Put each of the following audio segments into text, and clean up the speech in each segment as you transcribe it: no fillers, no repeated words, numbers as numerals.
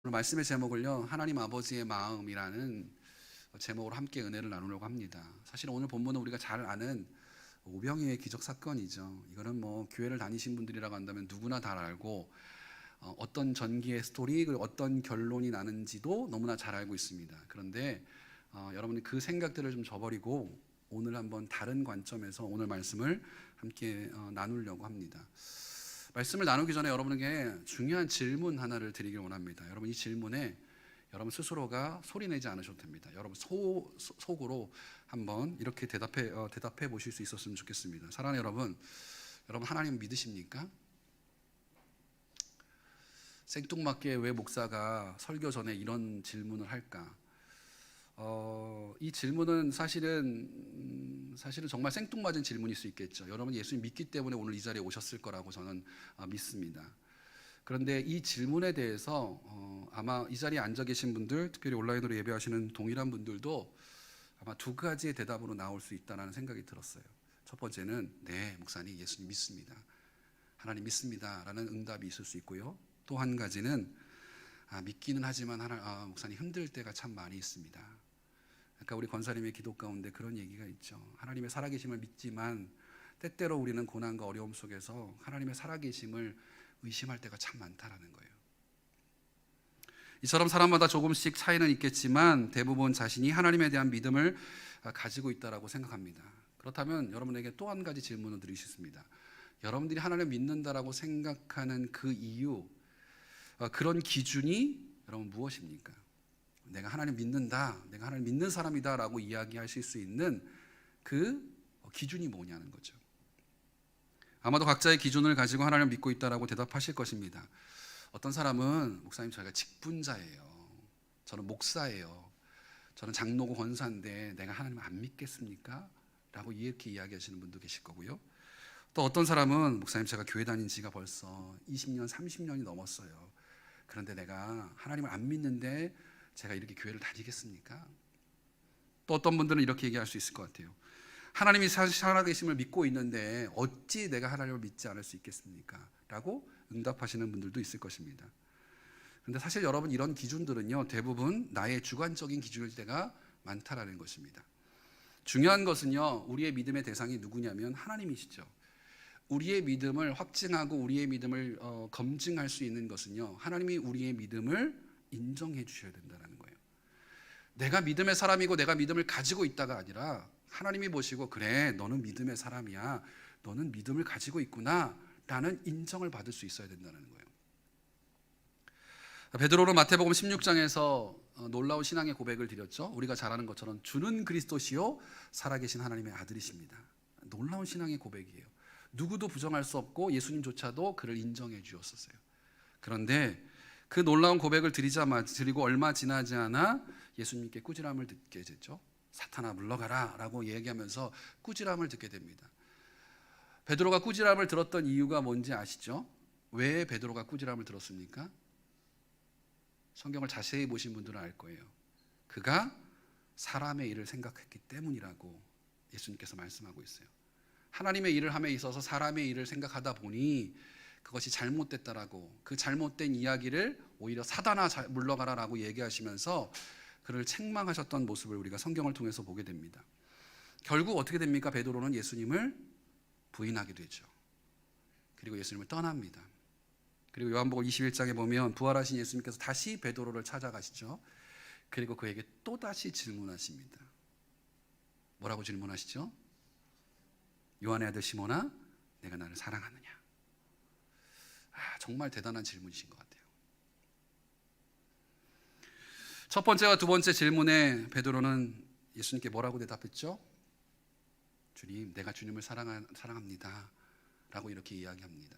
오늘 말씀의 제목을요, 하나님 아버지의 마음이라는 제목으로 함께 은혜를 나누려고 합니다. 사실 오늘 본문은 우리가 잘 아는 오병이어의 기적 사건이죠. 이거는 뭐 교회를 다니신 분들이라고 한다면 누구나 다 알고 어떤 전기의 스토리 그리고 어떤 결론이 나는지도 너무나 잘 알고 있습니다. 그런데 여러분이 그 생각들을 좀 저버리고 오늘 한번 다른 관점에서 오늘 말씀을 함께 나누려고 합니다. 말씀을 나누기 전에 여러분에게 중요한 질문 하나를 드리길 원합니다. 여러분 이 질문에 여러분 스스로가 소리내지 않으셔도 됩니다. 여러분 속으로 한번 이렇게 대답해 보실 수 있었으면 좋겠습니다. 사랑하는 여러분 하나님 믿으십니까? 생뚱맞게 왜 목사가 설교 전에 이런 질문을 할까? 이 질문은 사실은 정말 생뚱맞은 질문일 수 있겠죠. 여러분 예수님 믿기 때문에 오늘 이 자리에 오셨을 거라고 저는 믿습니다. 그런데 이 질문에 대해서 아마 이 자리에 앉아 계신 분들, 특별히 온라인으로 예배하시는 동일한 분들도 아마 두 가지의 대답으로 나올 수 있다는 생각이 들었어요. 첫 번째는 네, 목사님 예수님 믿습니다. 하나님 믿습니다 라는 응답이 있을 수 있고요. 또 한 가지는 믿기는 하지만 목사님 힘들 때가 참 많이 있습니다. 아까 우리 권사님의 기도 가운데 그런 얘기가 있죠. 하나님의 살아계심을 믿지만 때때로 우리는 고난과 어려움 속에서 하나님의 살아계심을 의심할 때가 참 많다라는 거예요. 이처럼 사람마다 조금씩 차이는 있겠지만 대부분 자신이 하나님에 대한 믿음을 가지고 있다라고 생각합니다. 그렇다면 여러분에게 또 한 가지 질문을 드리고 싶습니다. 여러분들이 하나님을 믿는다라고 생각하는 그 이유, 그런 기준이 여러분 무엇입니까? 내가 하나님 믿는다, 내가 하나님 믿는 사람이다 라고 이야기하실 수 있는 그 기준이 뭐냐는 거죠. 아마도 각자의 기준을 가지고 하나님을 믿고 있다라고 대답하실 것입니다. 어떤 사람은 목사님 저희가 직분자예요, 저는 목사예요, 저는 장로고 권사인데 내가 하나님을 안 믿겠습니까? 라고 이렇게 이야기하시는 분도 계실 거고요. 또 어떤 사람은 목사님 제가 교회 다닌 지가 벌써 20년 30년이 넘었어요. 그런데 내가 하나님을 안 믿는데 제가 이렇게 교회를 다니겠습니까? 또 어떤 분들은 이렇게 얘기할 수 있을 것 같아요. 하나님이 살아계심을 믿고 있는데 어찌 내가 하나님을 믿지 않을 수 있겠습니까? 라고 응답하시는 분들도 있을 것입니다. 그런데 사실 여러분 이런 기준들은요, 대부분 나의 주관적인 기준일 때가 많다라는 것입니다. 중요한 것은요, 우리의 믿음의 대상이 누구냐면 하나님이시죠. 우리의 믿음을 확증하고 우리의 믿음을 검증할 수 있는 것은요, 하나님이 우리의 믿음을 인정해 주셔야 된다는 거예요. 내가 믿음의 사람이고 내가 믿음을 가지고 있다가 아니라 하나님이 보시고 그래 너는 믿음의 사람이야, 너는 믿음을 가지고 있구나 라는 인정을 받을 수 있어야 된다는 거예요. 베드로는 마태복음 16장에서 놀라운 신앙의 고백을 드렸죠. 우리가 잘 아는 것처럼 주는 그리스도시요 살아계신 하나님의 아들이십니다. 놀라운 신앙의 고백이에요. 누구도 부정할 수 없고 예수님조차도 그를 인정해 주었었어요. 그런데 그 놀라운 고백을 드리고 얼마 지나지 않아 예수님께 꾸지람을 듣게 됐죠. 사탄아 물러가라 라고 얘기하면서 꾸지람을 듣게 됩니다. 베드로가 꾸지람을 들었던 이유가 뭔지 아시죠? 왜 베드로가 꾸지람을 들었습니까? 성경을 자세히 보신 분들은 알 거예요. 그가 사람의 일을 생각했기 때문이라고 예수님께서 말씀하고 있어요. 하나님의 일을 함에 있어서 사람의 일을 생각하다 보니 그것이 잘못됐다라고, 그 잘못된 이야기를 오히려 사단아 물러가라 라고 얘기하시면서 그를 책망하셨던 모습을 우리가 성경을 통해서 보게 됩니다. 결국 어떻게 됩니까? 베드로는 예수님을 부인하게 되죠. 그리고 예수님을 떠납니다. 그리고 요한복음 21장에 보면 부활하신 예수님께서 다시 베드로를 찾아가시죠. 그리고 그에게 또다시 질문하십니다. 뭐라고 질문하시죠? 요한의 아들 시몬아, 내가 나를 사랑하느냐? 정말 대단한 질문이신 것 같아요. 첫 번째와 두 번째 질문에 베드로는 예수님께 뭐라고 대답했죠? 주님, 내가 주님을 사랑합니다 라고 이렇게 이야기합니다.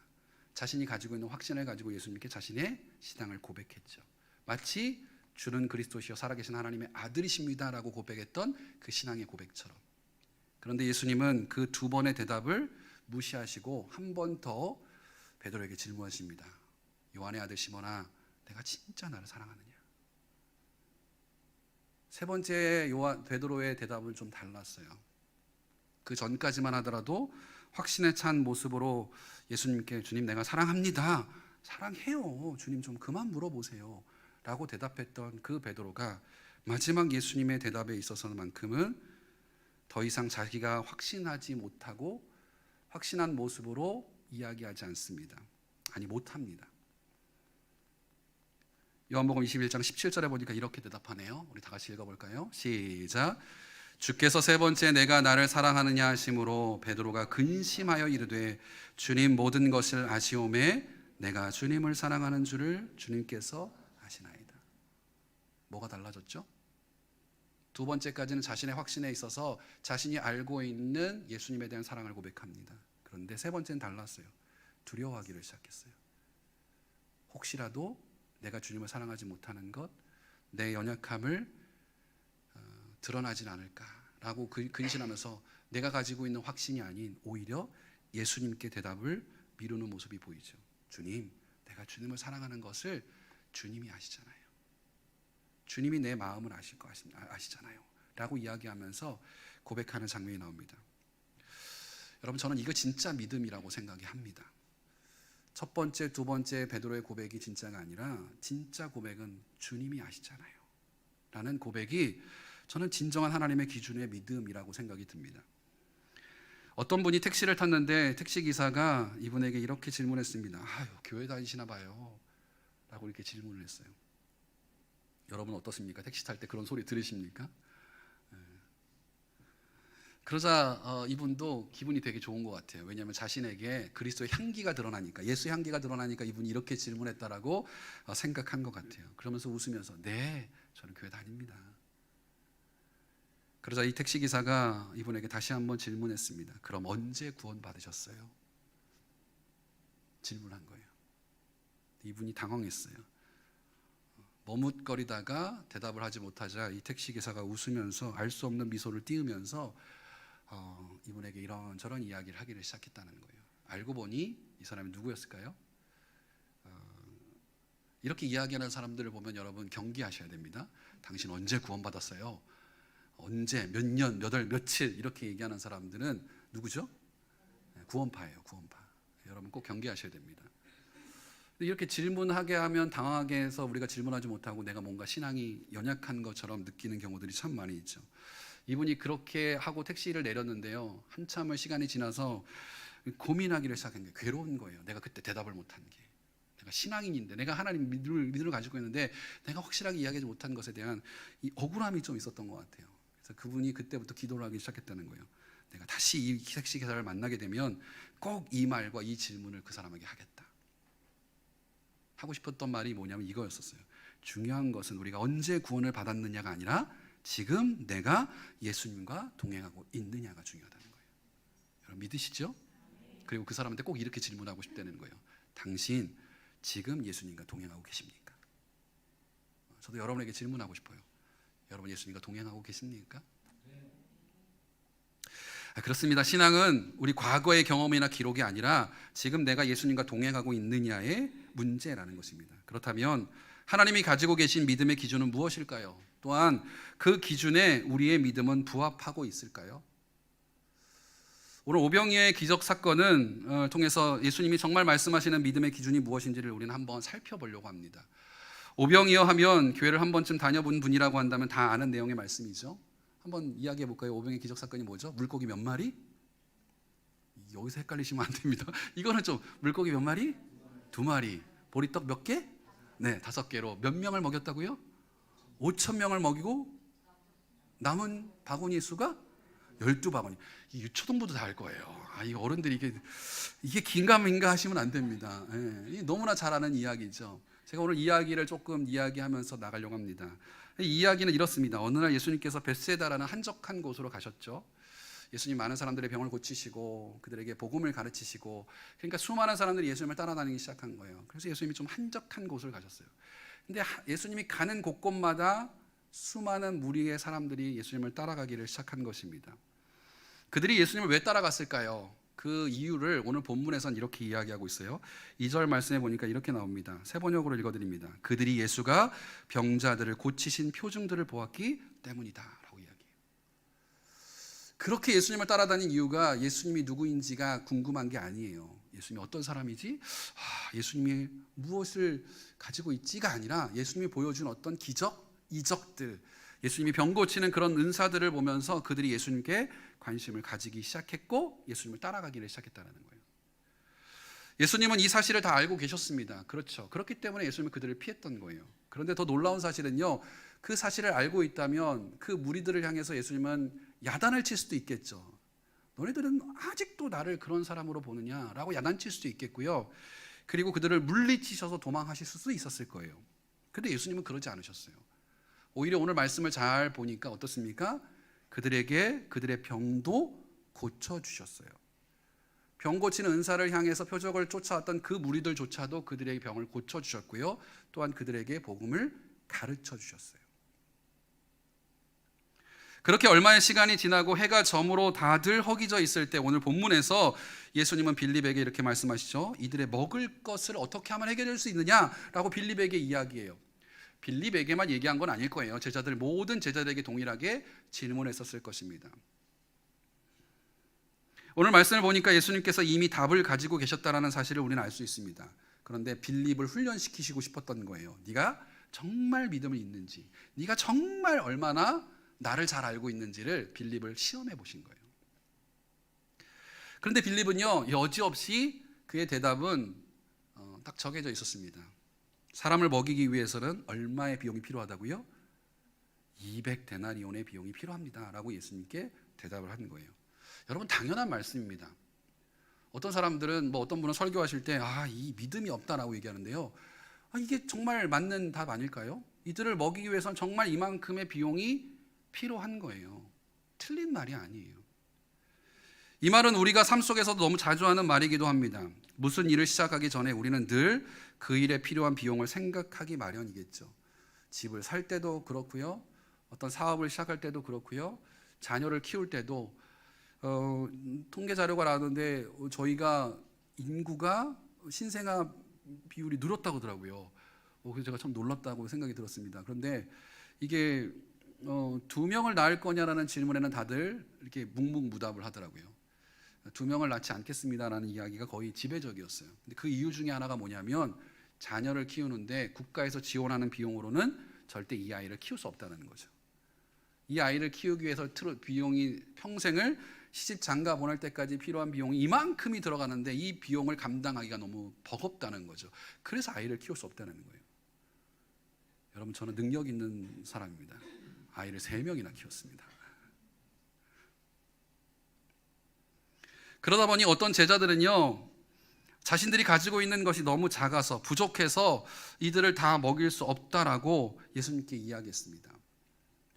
자신이 가지고 있는 확신을 가지고 예수님께 자신의 신앙을 고백했죠. 마치 주는 그리스도시요 살아계신 하나님의 아들이십니다 라고 고백했던 그 신앙의 고백처럼. 그런데 예수님은 그 두 번의 대답을 무시하시고 한 번 더 베드로에게 질문하십니다. 요한의 아들 시몬아, 내가 진짜 나를 사랑하느냐? 세 번째 베드로의 대답은 좀 달랐어요. 그 전까지만 하더라도 확신에 찬 모습으로 예수님께 주님 내가 사랑합니다, 사랑해요, 주님 좀 그만 물어보세요 라고 대답했던 그 베드로가 마지막 예수님의 대답에 있어서만큼은 더 이상 자기가 확신하지 못하고 확신한 모습으로 이야기하지 않습니다. 아니, 못합니다. 요한복음 21장 17절에 보니까 이렇게 대답하네요. 우리 다 같이 읽어볼까요? 시작. 주께서 세 번째 내가 나를 사랑하느냐 하심으로 베드로가 근심하여 이르되 주님 모든 것을 아시오매 내가 주님을 사랑하는 줄을 주님께서 아시나이다. 뭐가 달라졌죠? 두 번째까지는 자신의 확신에 있어서 자신이 알고 있는 예수님에 대한 사랑을 고백합니다. 그런데 세 번째는 달랐어요. 두려워하기를 시작했어요. 혹시라도 내가 주님을 사랑하지 못하는 것, 내 연약함을 드러나진 않을까라고 근심하면서 내가 가지고 있는 확신이 아닌 오히려 예수님께 대답을 미루는 모습이 보이죠. 주님, 내가 주님을 사랑하는 것을 주님이 아시잖아요. 주님이 내 마음을 아시잖아요. 라고 이야기하면서 고백하는 장면이 나옵니다. 여러분, 저는 이거 진짜 믿음이라고 생각이 합니다. 첫 번째, 두 번째 베드로의 고백이 진짜가 아니라 진짜 고백은 주님이 아시잖아요. 라는 고백이 저는 진정한 하나님의 기준의 믿음이라고 생각이 듭니다. 어떤 분이 택시를 탔는데 택시기사가 이분에게 이렇게 질문했습니다. 아유, 교회 다니시나 봐요. 라고 이렇게 질문을 했어요. 여러분 어떻습니까? 택시 탈 때 그런 소리 들으십니까? 그러자 이분도 기분이 되게 좋은 것 같아요. 왜냐하면 자신에게 그리스도의 향기가 드러나니까, 예수의 향기가 드러나니까 이분이 이렇게 질문했다라고 생각한 것 같아요. 그러면서 웃으면서 네, 저는 교회 다닙니다. 그러자 이 택시기사가 이분에게 다시 한번 질문했습니다. 그럼 언제 구원 받으셨어요? 질문한 거예요. 이분이 당황했어요. 머뭇거리다가 대답을 하지 못하자 이 택시기사가 웃으면서 알 수 없는 미소를 띄우면서 이분에게 이런저런 이야기를 하기를 시작했다는 거예요. 알고 보니 이 사람이 누구였을까요? 이렇게 이야기하는 사람들을 보면 여러분 경계하셔야 됩니다. 당신 언제 구원받았어요? 언제, 몇 년, 몇 월, 며칠 이렇게 얘기하는 사람들은 누구죠? 구원파예요. 구원파. 여러분 꼭 경계하셔야 됩니다. 이렇게 질문하게 하면 당하게 해서 우리가 질문하지 못하고 내가 뭔가 신앙이 연약한 것처럼 느끼는 경우들이 참 많이 있죠. 이분이 그렇게 하고 택시를 내렸는데요, 한참을 시간이 지나서 고민하기를 시작한 게 괴로운 거예요. 내가 그때 대답을 못한 게, 내가 신앙인인데, 내가 하나님 믿음을 가지고 있는데 내가 확실하게 이야기하지 못한 것에 대한 이 억울함이 좀 있었던 것 같아요. 그래서 그분이 그때부터 기도를 하기 시작했다는 거예요. 내가 다시 이 택시 기사를 만나게 되면 꼭 이 말과 이 질문을 그 사람에게 하겠다. 하고 싶었던 말이 뭐냐면 이거였었어요. 중요한 것은 우리가 언제 구원을 받았느냐가 아니라 지금 내가 예수님과 동행하고 있느냐가 중요하다는 거예요. 여러분 믿으시죠? 그리고 그 사람한테 꼭 이렇게 질문하고 싶다는 거예요. 당신 지금 예수님과 동행하고 계십니까? 저도 여러분에게 질문하고 싶어요. 여러분 예수님과 동행하고 계십니까? 그렇습니다. 신앙은 우리 과거의 경험이나 기록이 아니라 지금 내가 예수님과 동행하고 있느냐의 문제라는 것입니다. 그렇다면 하나님이 가지고 계신 믿음의 기준은 무엇일까요? 또한 그 기준에 우리의 믿음은 부합하고 있을까요? 오늘 오병이어의 기적 사건은 통해서 예수님이 정말 말씀하시는 믿음의 기준이 무엇인지를 우리는 한번 살펴보려고 합니다. 오병이어 하면 교회를 한 번쯤 다녀본 분이라고 한다면 다 아는 내용의 말씀이죠. 한번 이야기해 볼까요? 오병이어 기적 사건이 뭐죠? 물고기 몇 마리? 여기서 헷갈리시면 안 됩니다. 이거는 좀 물고기 몇 마리? 2마리. 보리떡 몇 개? 네, 5개로 몇 명을 먹였다고요? 5,000명을 먹이고 남은 바구니 수가 12바구니. 이 유초등부도 다 알 거예요. 이 어른들이 이게 긴가민가 하시면 안 됩니다. 네, 너무나 잘 아는 이야기죠. 제가 오늘 이야기를 조금 이야기하면서 나가려고 합니다. 이 이야기는 이렇습니다. 어느 날 예수님께서 벳세다라는 한적한 곳으로 가셨죠. 예수님 많은 사람들의 병을 고치시고 그들에게 복음을 가르치시고, 그러니까 수많은 사람들이 예수님을 따라다니기 시작한 거예요. 그래서 예수님이 좀 한적한 곳을 가셨어요. 근데 예수님이 가는 곳곳마다 수많은 무리의 사람들이 예수님을 따라가기를 시작한 것입니다. 그들이 예수님을 왜 따라갔을까요? 그 이유를 오늘 본문에서는 이렇게 이야기하고 있어요. 2절 말씀에 보니까 이렇게 나옵니다. 세 번역으로 읽어드립니다. 그들이 예수가 병자들을 고치신 표징들을 보았기 때문이다 라고 이야기해요. 그렇게 예수님을 따라다닌 이유가 예수님이 누구인지가 궁금한 게 아니에요. 예수님이 어떤 사람이지? 예수님이 무엇을 가지고 있지가 아니라 예수님이 보여준 어떤 기적, 이적들, 예수님이 병 고치는 그런 은사들을 보면서 그들이 예수님께 관심을 가지기 시작했고 예수님을 따라가기를 시작했다는 거예요. 예수님은 이 사실을 다 알고 계셨습니다. 그렇죠. 그렇기 때문에 예수님은 그들을 피했던 거예요. 그런데 더 놀라운 사실은요, 그 사실을 알고 있다면 그 무리들을 향해서 예수님은 야단을 칠 수도 있겠죠. 너네들은 아직도 나를 그런 사람으로 보느냐라고 야단칠 수도 있겠고요. 그리고 그들을 물리치셔서 도망하실 수도 있었을 거예요. 그런데 예수님은 그러지 않으셨어요. 오히려 오늘 말씀을 잘 보니까 어떻습니까? 그들에게 그들의 병도 고쳐주셨어요. 병 고치는 은사를 향해서 표적을 쫓아왔던 그 무리들조차도 그들의 병을 고쳐주셨고요. 또한 그들에게 복음을 가르쳐주셨어요. 그렇게 얼마의 시간이 지나고 해가 저물어 다들 허기져 있을 때 오늘 본문에서 예수님은 빌립에게 이렇게 말씀하시죠. 이들의 먹을 것을 어떻게 하면 해결할 수 있느냐라고 빌립에게 이야기해요. 빌립에게만 얘기한 건 아닐 거예요. 모든 제자들에게 동일하게 질문했었을 것입니다. 오늘 말씀을 보니까 예수님께서 이미 답을 가지고 계셨다는 사실을 우리는 알 수 있습니다. 그런데 빌립을 훈련시키시고 싶었던 거예요. 네가 정말 믿음을 있는지, 네가 정말 얼마나 나를 잘 알고 있는지를 빌립을 시험해 보신 거예요. 그런데 빌립은요, 여지없이 그의 대답은 딱 정해져 있었습니다. 사람을 먹이기 위해서는 얼마의 비용이 필요하다고요? 200데나리온의 비용이 필요합니다 라고 예수님께 대답을 하는 거예요. 여러분, 당연한 말씀입니다. 어떤 사람들은 어떤 분은 설교하실 때 이 믿음이 없다라고 얘기하는데요. 이게 정말 맞는 답 아닐까요? 이들을 먹이기 위해서는 정말 이만큼의 비용이 필요한 거예요. 틀린 말이 아니에요. 이 말은 우리가 삶 속에서도 너무 자주 하는 말이기도 합니다. 무슨 일을 시작하기 전에 우리는 늘 그 일에 필요한 비용을 생각하기 마련이겠죠. 집을 살 때도 그렇고요. 어떤 사업을 시작할 때도 그렇고요. 자녀를 키울 때도 통계 자료가 나왔는데 저희가 인구가 신생아 비율이 늘었다고 하더라고요. 그래서 제가 참 놀랍다고 생각이 들었습니다. 그런데 이게 2명을 낳을 거냐라는 질문에는 다들 이렇게 묵묵무답을 하더라고요. 2명을 낳지 않겠습니다라는 이야기가 거의 지배적이었어요. 근데 그 이유 중에 하나가 뭐냐면 자녀를 키우는데 국가에서 지원하는 비용으로는 절대 이 아이를 키울 수 없다는 거죠. 이 아이를 키우기 위해서 비용이 평생을 시집 장가 보낼 때까지 필요한 비용이 이만큼이 들어가는데 이 비용을 감당하기가 너무 버겁다는 거죠. 그래서 아이를 키울 수 없다는 거예요. 여러분, 저는 능력 있는 사람입니다. 아이를 3명이나 키웠습니다. 그러다 보니 어떤 제자들은요, 자신들이 가지고 있는 것이 너무 작아서 부족해서 이들을 다 먹일 수 없다라고 예수님께 이야기했습니다.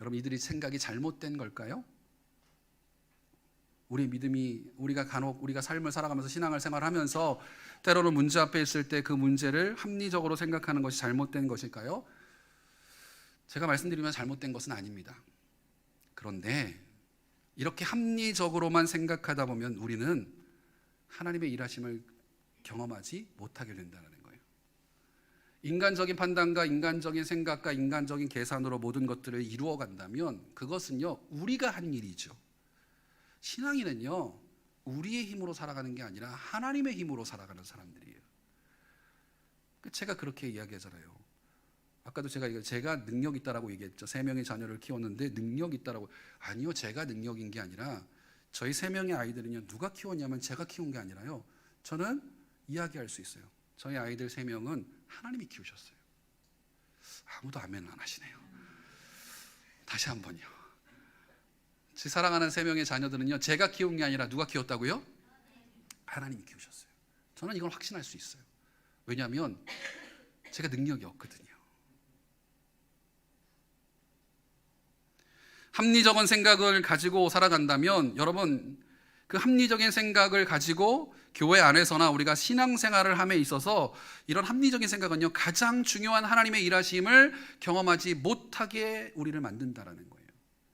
여러분, 이들이 생각이 잘못된 걸까요? 우리 믿음이 우리가 삶을 살아가면서 신앙을 생활하면서 때로는 문제 앞에 있을 때 그 문제를 합리적으로 생각하는 것이 잘못된 것일까요? 제가 말씀드리면 잘못된 것은 아닙니다. 그런데 이렇게 합리적으로만 생각하다 보면 우리는 하나님의 일하심을 경험하지 못하게 된다는 거예요. 인간적인 판단과 인간적인 생각과 인간적인 계산으로 모든 것들을 이루어 간다면 그것은요, 우리가 한 일이죠. 신앙인은요, 우리의 힘으로 살아가는 게 아니라 하나님의 힘으로 살아가는 사람들이에요. 제가 그렇게 이야기하잖아요. 아까도 제가 능력 있다라고 얘기했죠. 3명의 자녀를 키웠는데 능력 있다라고. 아니요, 제가 능력인 게 아니라 저희 3명의 아이들은요, 누가 키웠냐면 제가 키운 게 아니라요, 저는 이야기할 수 있어요. 저희 아이들 3명은 하나님이 키우셨어요. 아무도 아멘 안 하시네요. 다시 한번요. 제 사랑하는 3명의 자녀들은요, 제가 키운 게 아니라 누가 키웠다고요? 하나님이 키우셨어요. 저는 이걸 확신할 수 있어요. 왜냐하면 제가 능력이 없거든요. 합리적인 생각을 가지고 살아간다면 여러분, 그 합리적인 생각을 가지고 교회 안에서나 우리가 신앙생활을 함에 있어서 이런 합리적인 생각은요, 가장 중요한 하나님의 일하심을 경험하지 못하게 우리를 만든다라는 거예요.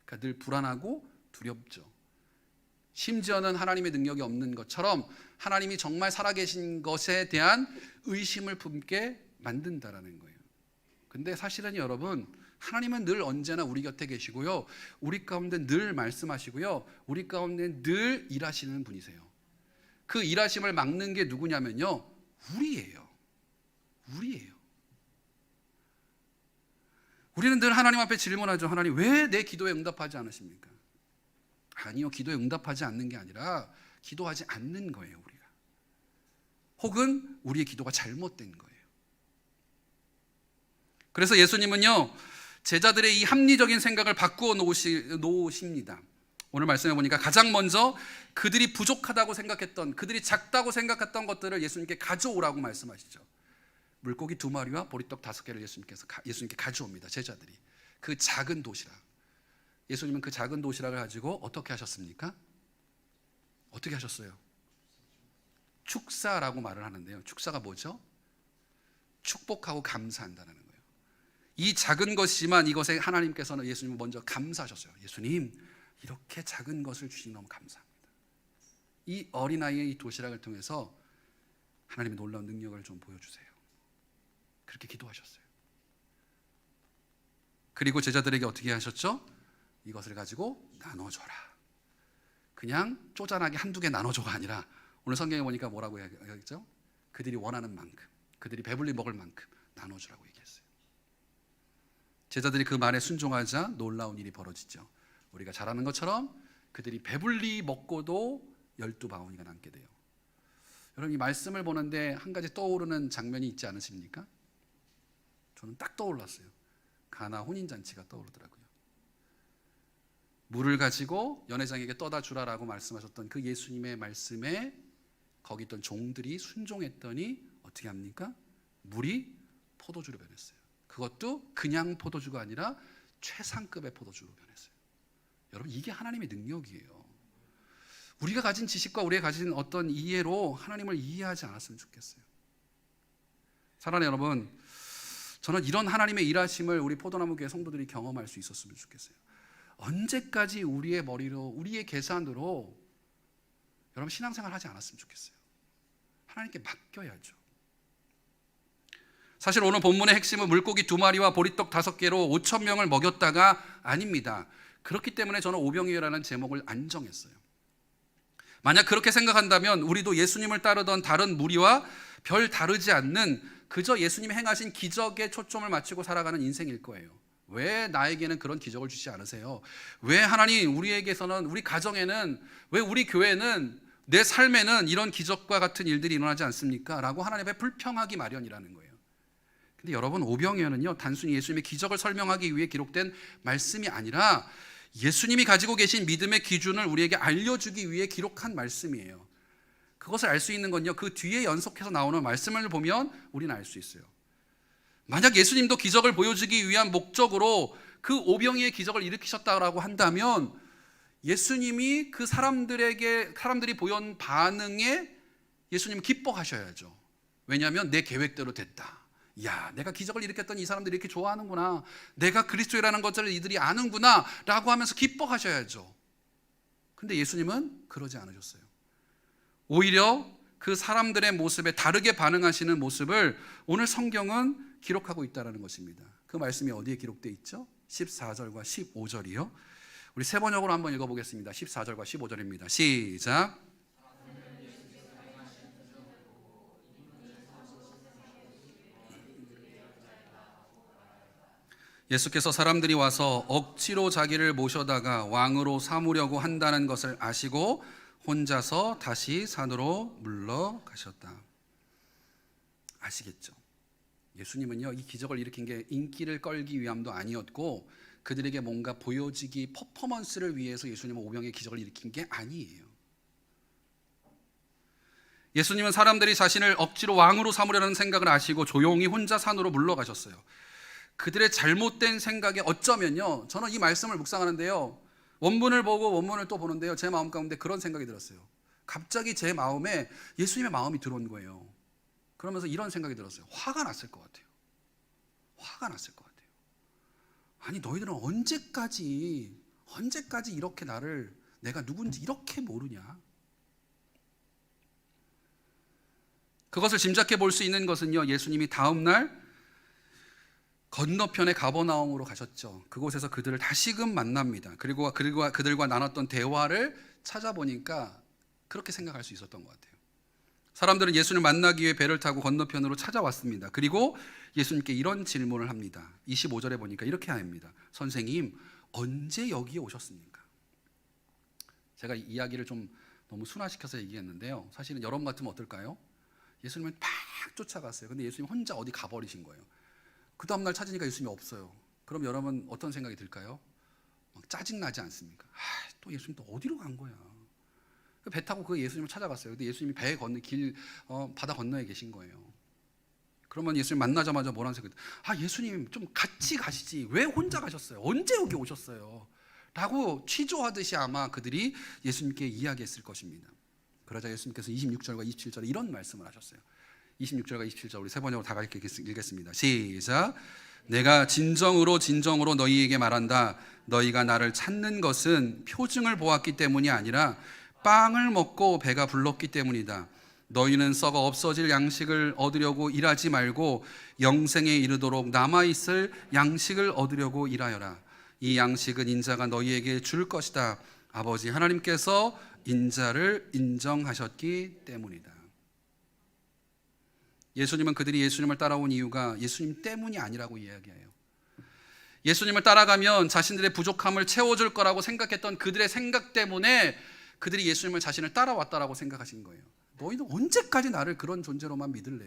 그러니까 늘 불안하고 두렵죠. 심지어는 하나님의 능력이 없는 것처럼 하나님이 정말 살아계신 것에 대한 의심을 품게 만든다라는 거예요. 근데 사실은 여러분, 하나님은 늘 언제나 우리 곁에 계시고요, 우리 가운데 늘 말씀하시고요, 우리 가운데 늘 일하시는 분이세요. 그 일하심을 막는 게 누구냐면요, 우리예요. 우리는 늘 하나님 앞에 질문하죠. 하나님, 왜 내 기도에 응답하지 않으십니까? 아니요, 기도에 응답하지 않는 게 아니라 기도하지 않는 거예요, 우리가. 혹은 우리의 기도가 잘못된 거예요. 그래서 예수님은요, 제자들의 이 합리적인 생각을 바꾸어 놓으십니다. 오늘 말씀해 보니까 가장 먼저 그들이 부족하다고 생각했던, 그들이 작다고 생각했던 것들을 예수님께 가져오라고 말씀하시죠. 물고기 2마리와 보리떡 5개를 예수님께 가져옵니다. 제자들이 그 작은 도시락. 예수님은 그 작은 도시락을 가지고 어떻게 하셨습니까? 어떻게 하셨어요? 축사라고 말을 하는데요, 축사가 뭐죠? 축복하고 감사한다는 거예요. 이 작은 것이지만 이것에 하나님께서는 예수님을 먼저 감사하셨어요. 예수님, 이렇게 작은 것을 주시니 너무 감사합니다. 이 어린아이의 이 도시락을 통해서 하나님의 놀라운 능력을 좀 보여주세요. 그렇게 기도하셨어요. 그리고 제자들에게 어떻게 하셨죠? 이것을 가지고 나눠줘라. 그냥 쪼잔하게 한두 개 나눠줘가 아니라 오늘 성경에 보니까 뭐라고 얘기했죠? 그들이 원하는 만큼, 그들이 배불리 먹을 만큼 나눠주라고 얘기했어요. 제자들이 그 말에 순종하자 놀라운 일이 벌어지죠. 우리가 잘 아는 것처럼 그들이 배불리 먹고도 12바구니가 남게 돼요. 여러분, 이 말씀을 보는데 한 가지 떠오르는 장면이 있지 않으십니까? 저는 딱 떠올랐어요. 가나 혼인잔치가 떠오르더라고요. 물을 가지고 연회장에게 떠다 주라라고 말씀하셨던 그 예수님의 말씀에 거기 있던 종들이 순종했더니 어떻게 합니까? 물이 포도주로 변했어요. 그것도 그냥 포도주가 아니라 최상급의 포도주로 변했어요. 여러분, 이게 하나님의 능력이에요. 우리가 가진 지식과 우리가 가진 어떤 이해로 하나님을 이해하지 않았으면 좋겠어요. 사랑하는 여러분, 저는 이런 하나님의 일하심을 우리 포도나무 교회 성도들이 경험할 수 있었으면 좋겠어요. 언제까지 우리의 머리로, 우리의 계산으로 여러분 신앙생활 하지 않았으면 좋겠어요. 하나님께 맡겨야죠. 사실 오늘 본문의 핵심은 물고기 2마리와 보리떡 5개로 5,000명을 먹였다가 아닙니다. 그렇기 때문에 저는 오병이어라는 제목을 안 정했어요. 만약 그렇게 생각한다면 우리도 예수님을 따르던 다른 무리와 별 다르지 않는 그저 예수님이 행하신 기적에 초점을 맞추고 살아가는 인생일 거예요. 왜 나에게는 그런 기적을 주지 않으세요? 왜 하나님 우리에게서는, 우리 가정에는, 왜 우리 교회는, 내 삶에는 이런 기적과 같은 일들이 일어나지 않습니까? 라고 하나님 앞에 불평하기 마련이라는 거예요. 근데 여러분, 오병이어는요, 단순히 예수님의 기적을 설명하기 위해 기록된 말씀이 아니라 예수님이 가지고 계신 믿음의 기준을 우리에게 알려주기 위해 기록한 말씀이에요. 그것을 알 수 있는 건요, 그 뒤에 연속해서 나오는 말씀을 보면 우리는 알 수 있어요. 만약 예수님도 기적을 보여주기 위한 목적으로 그 오병이의 기적을 일으키셨다고 한다면 예수님이 그 사람들이 보인 반응에 예수님은 기뻐하셔야죠. 왜냐하면 내 계획대로 됐다. 야, 내가 기적을 일으켰더니 이 사람들이 이렇게 좋아하는구나. 내가 그리스도라는 것을 이들이 아는구나 라고 하면서 기뻐하셔야죠. 근데 예수님은 그러지 않으셨어요. 오히려 그 사람들의 모습에 다르게 반응하시는 모습을 오늘 성경은 기록하고 있다는 것입니다. 그 말씀이 어디에 기록되어 있죠? 14절과 15절이요. 우리 세 번역으로 한번 읽어보겠습니다. 14절과 15절입니다. 시작. 예수께서 사람들이 와서 억지로 자기를 모셔다가 왕으로 삼으려고 한다는 것을 아시고 혼자서 다시 산으로 물러가셨다. 아시겠죠? 예수님은요, 이 기적을 일으킨 게 인기를 끌기 위함도 아니었고 그들에게 뭔가 보여지기, 퍼포먼스를 위해서 예수님은 오병의 기적을 일으킨 게 아니에요. 예수님은 사람들이 자신을 억지로 왕으로 삼으려는 생각을 아시고 조용히 혼자 산으로 물러가셨어요. 그들의 잘못된 생각에 어쩌면요, 저는 이 말씀을 묵상하는데요, 원문을 보고 원문을 또 보는데요, 제 마음 가운데 그런 생각이 들었어요. 갑자기 제 마음에 예수님의 마음이 들어온 거예요. 그러면서 이런 생각이 들었어요. 화가 났을 것 같아요. 화가 났을 것 같아요. 아니, 너희들은 언제까지 이렇게 나를, 내가 누군지 이렇게 모르냐? 그것을 짐작해 볼 수 있는 것은요, 예수님이 다음 날 건너편의 가버나움으로 가셨죠. 그곳에서 그들을 다시금 만납니다. 그리고 그들과 나눴던 대화를 찾아보니까 그렇게 생각할 수 있었던 것 같아요. 사람들은 예수님을 만나기 위해 배를 타고 건너편으로 찾아왔습니다. 그리고 예수님께 이런 질문을 합니다. 25절에 보니까 이렇게 합니다. 선생님, 언제 여기에 오셨습니까? 제가 이야기를 좀 너무 순화시켜서 얘기했는데요. 사실은 여러분 같으면 어떨까요? 예수님을 막 쫓아갔어요. 근데 예수님 혼자 어디 가버리신 거예요. 그 다음날 찾으니까 예수님이 없어요. 그럼 여러분 어떤 생각이 들까요? 막 짜증나지 않습니까? 또 예수님 또 어디로 간 거야? 배 타고 그 예수님을 찾아갔어요. 근데 예수님이 배 건너 바다 건너에 계신 거예요. 그러면 예수님 만나자마자 뭐라는 생각이 들어요? 예수님 좀 같이 가시지. 왜 혼자 가셨어요? 언제 여기 오셨어요? 라고 취조하듯이 아마 그들이 예수님께 이야기했을 것입니다. 그러자 예수님께서 26절과 27절에 이런 말씀을 하셨어요. 26절과 27절 우리 세 번역으로 다 같이 읽겠습니다. 시작. 내가 진정으로 너희에게 말한다. 너희가 나를 찾는 것은 표징을 보았기 때문이 아니라 빵을 먹고 배가 불렀기 때문이다. 너희는 썩어 없어질 양식을 얻으려고 일하지 말고 영생에 이르도록 남아있을 양식을 얻으려고 일하여라. 이 양식은 인자가 너희에게 줄 것이다. 아버지 하나님께서 인자를 인정하셨기 때문이다. 예수님은 그들이 예수님을 따라온 이유가 예수님 때문이 아니라고 이야기해요. 예수님을 따라가면 자신들의 부족함을 채워줄 거라고 생각했던 그들의 생각 때문에 그들이 예수님을 자신을 따라왔다라고 생각하신 거예요. 너희는 언제까지 나를 그런 존재로만 믿을래?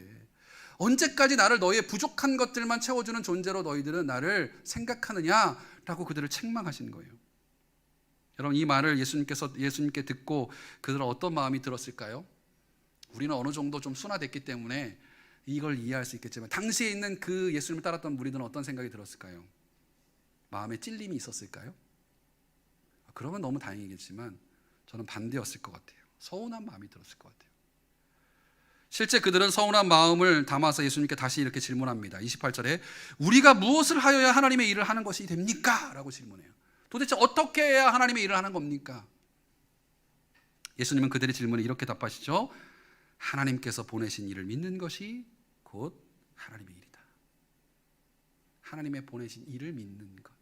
언제까지 나를 너희의 부족한 것들만 채워주는 존재로 너희들은 나를 생각하느냐라고 그들을 책망하시는 거예요. 여러분, 이 말을 예수님께 듣고 그들은 어떤 마음이 들었을까요? 우리는 어느 정도 좀 순화됐기 때문에 이걸 이해할 수 있겠지만 당시에 있는 그 예수님을 따랐던 무리들은 어떤 생각이 들었을까요? 마음에 찔림이 있었을까요? 그러면 너무 다행이겠지만 저는 반대였을 것 같아요. 서운한 마음이 들었을 것 같아요. 실제 그들은 서운한 마음을 담아서 예수님께 다시 이렇게 질문합니다. 28절에 우리가 무엇을 하여야 하나님의 일을 하는 것이 됩니까? 라고 질문해요. 도대체 어떻게 해야 하나님의 일을 하는 겁니까? 예수님은 그들의 질문에 이렇게 답하시죠. 하나님께서 보내신 일을 믿는 것이 곧 하나님의 일이다. 하나님의 보내신 일을 믿는 것.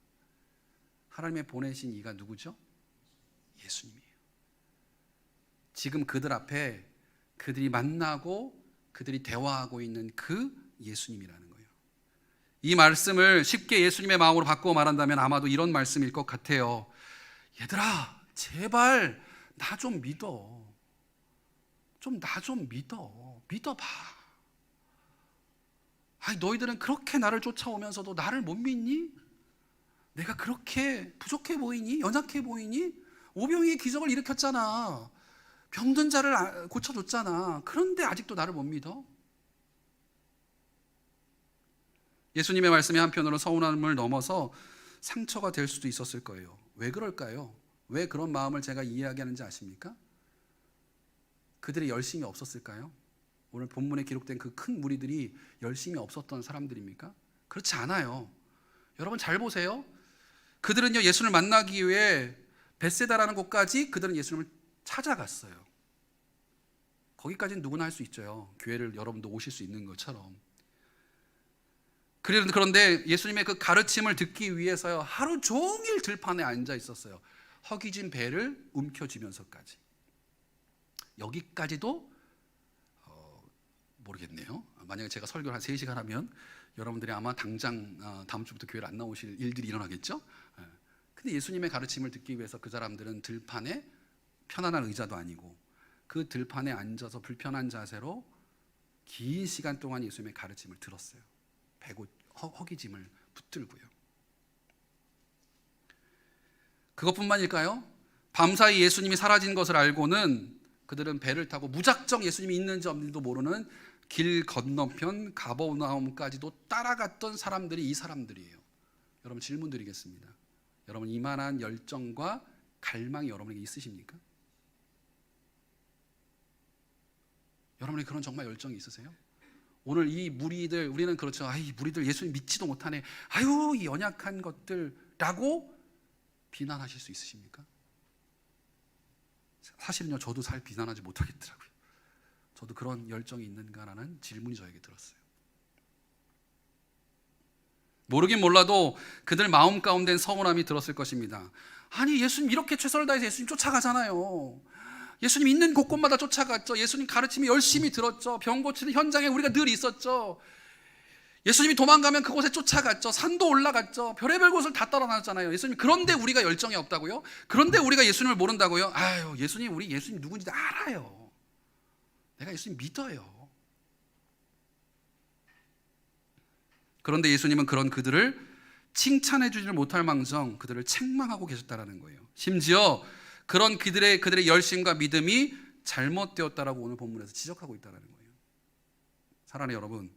하나님의 보내신 이가 누구죠? 예수님이에요. 지금 그들 앞에 그들이 만나고 그들이 대화하고 있는 그 예수님이라는 거예요. 이 말씀을 쉽게 예수님의 마음으로 바꾸어 말한다면 아마도 이런 말씀일 것 같아요. 얘들아, 제발 나 좀 믿어. 나 좀 믿어봐. 너희들은 그렇게 나를 쫓아오면서도 나를 못 믿니? 내가 그렇게 부족해 보이니? 연약해 보이니? 오병이의 기적을 일으켰잖아. 병든 자를 고쳐줬잖아. 그런데 아직도 나를 못 믿어? 예수님의 말씀이 한편으로 서운함을 넘어서 상처가 될 수도 있었을 거예요. 왜 그럴까요? 왜 그런 마음을 제가 이야기하는지 아십니까? 그들이 열심이 없었을까요? 오늘 본문에 기록된 그 큰 무리들이 열심이 없었던 사람들입니까? 그렇지 않아요. 여러분 잘 보세요. 그들은요, 예수를 만나기 위해 벳세다라는 곳까지 그들은 예수님을 찾아갔어요. 거기까지는 누구나 할 수 있죠. 교회를 여러분도 오실 수 있는 것처럼. 그런데 예수님의 그 가르침을 듣기 위해서요, 하루 종일 들판에 앉아 있었어요. 허기진 배를 움켜쥐면서까지. 여기까지도 모르겠네요. 만약에 제가 설교를 한 3시간 하면 여러분들이 아마 당장 다음 주부터 교회를 안 나오실 일들이 일어나겠죠. 근데 예수님의 가르침을 듣기 위해서 그 사람들은 들판에 편안한 의자도 아니고 그 들판에 앉아서 불편한 자세로 긴 시간 동안 예수님의 가르침을 들었어요. 허기짐을 붙들고요. 그것뿐만일까요? 밤사이 예수님이 사라진 것을 알고는 그들은 배를 타고 무작정 예수님이 있는지 없는지도 모르는 길 건너편 가버나움까지도 따라갔던 사람들이 이 사람들이에요. 여러분 질문 드리겠습니다. 여러분 이만한 열정과 갈망이 여러분에게 있으십니까? 여러분에게 그런 정말 열정이 있으세요? 오늘 이 무리들, 우리는 그렇죠. 이 무리들 예수님 믿지도 못하네. 이 연약한 것들라고 비난하실 수 있으십니까? 사실은요, 저도 잘 비난하지 못하겠더라고요. 저도 그런 열정이 있는가라는 질문이 저에게 들었어요. 모르긴 몰라도 그들 마음 가운데는 서운함이 들었을 것입니다. 아니 예수님 이렇게 최선을 다해서 예수님 쫓아가잖아요. 예수님 있는 곳곳마다 쫓아갔죠. 예수님 가르침이 열심히 들었죠. 병 고치는 현장에 우리가 늘 있었죠. 예수님이 도망가면 그곳에 쫓아갔죠. 산도 올라갔죠. 별의별 곳을 다 따라다녔잖아요. 예수님, 그런데 우리가 열정이 없다고요? 그런데 우리가 예수님을 모른다고요? 아유, 예수님, 우리 예수님 누군지 알아요. 내가 예수님 믿어요. 그런데 예수님은 그런 그들을 칭찬해 주지를 못할 망정 그들을 책망하고 계셨다라는 거예요. 심지어 그런 그들의 열심과 믿음이 잘못되었다라고 오늘 본문에서 지적하고 있다라는 거예요. 사랑하는 여러분,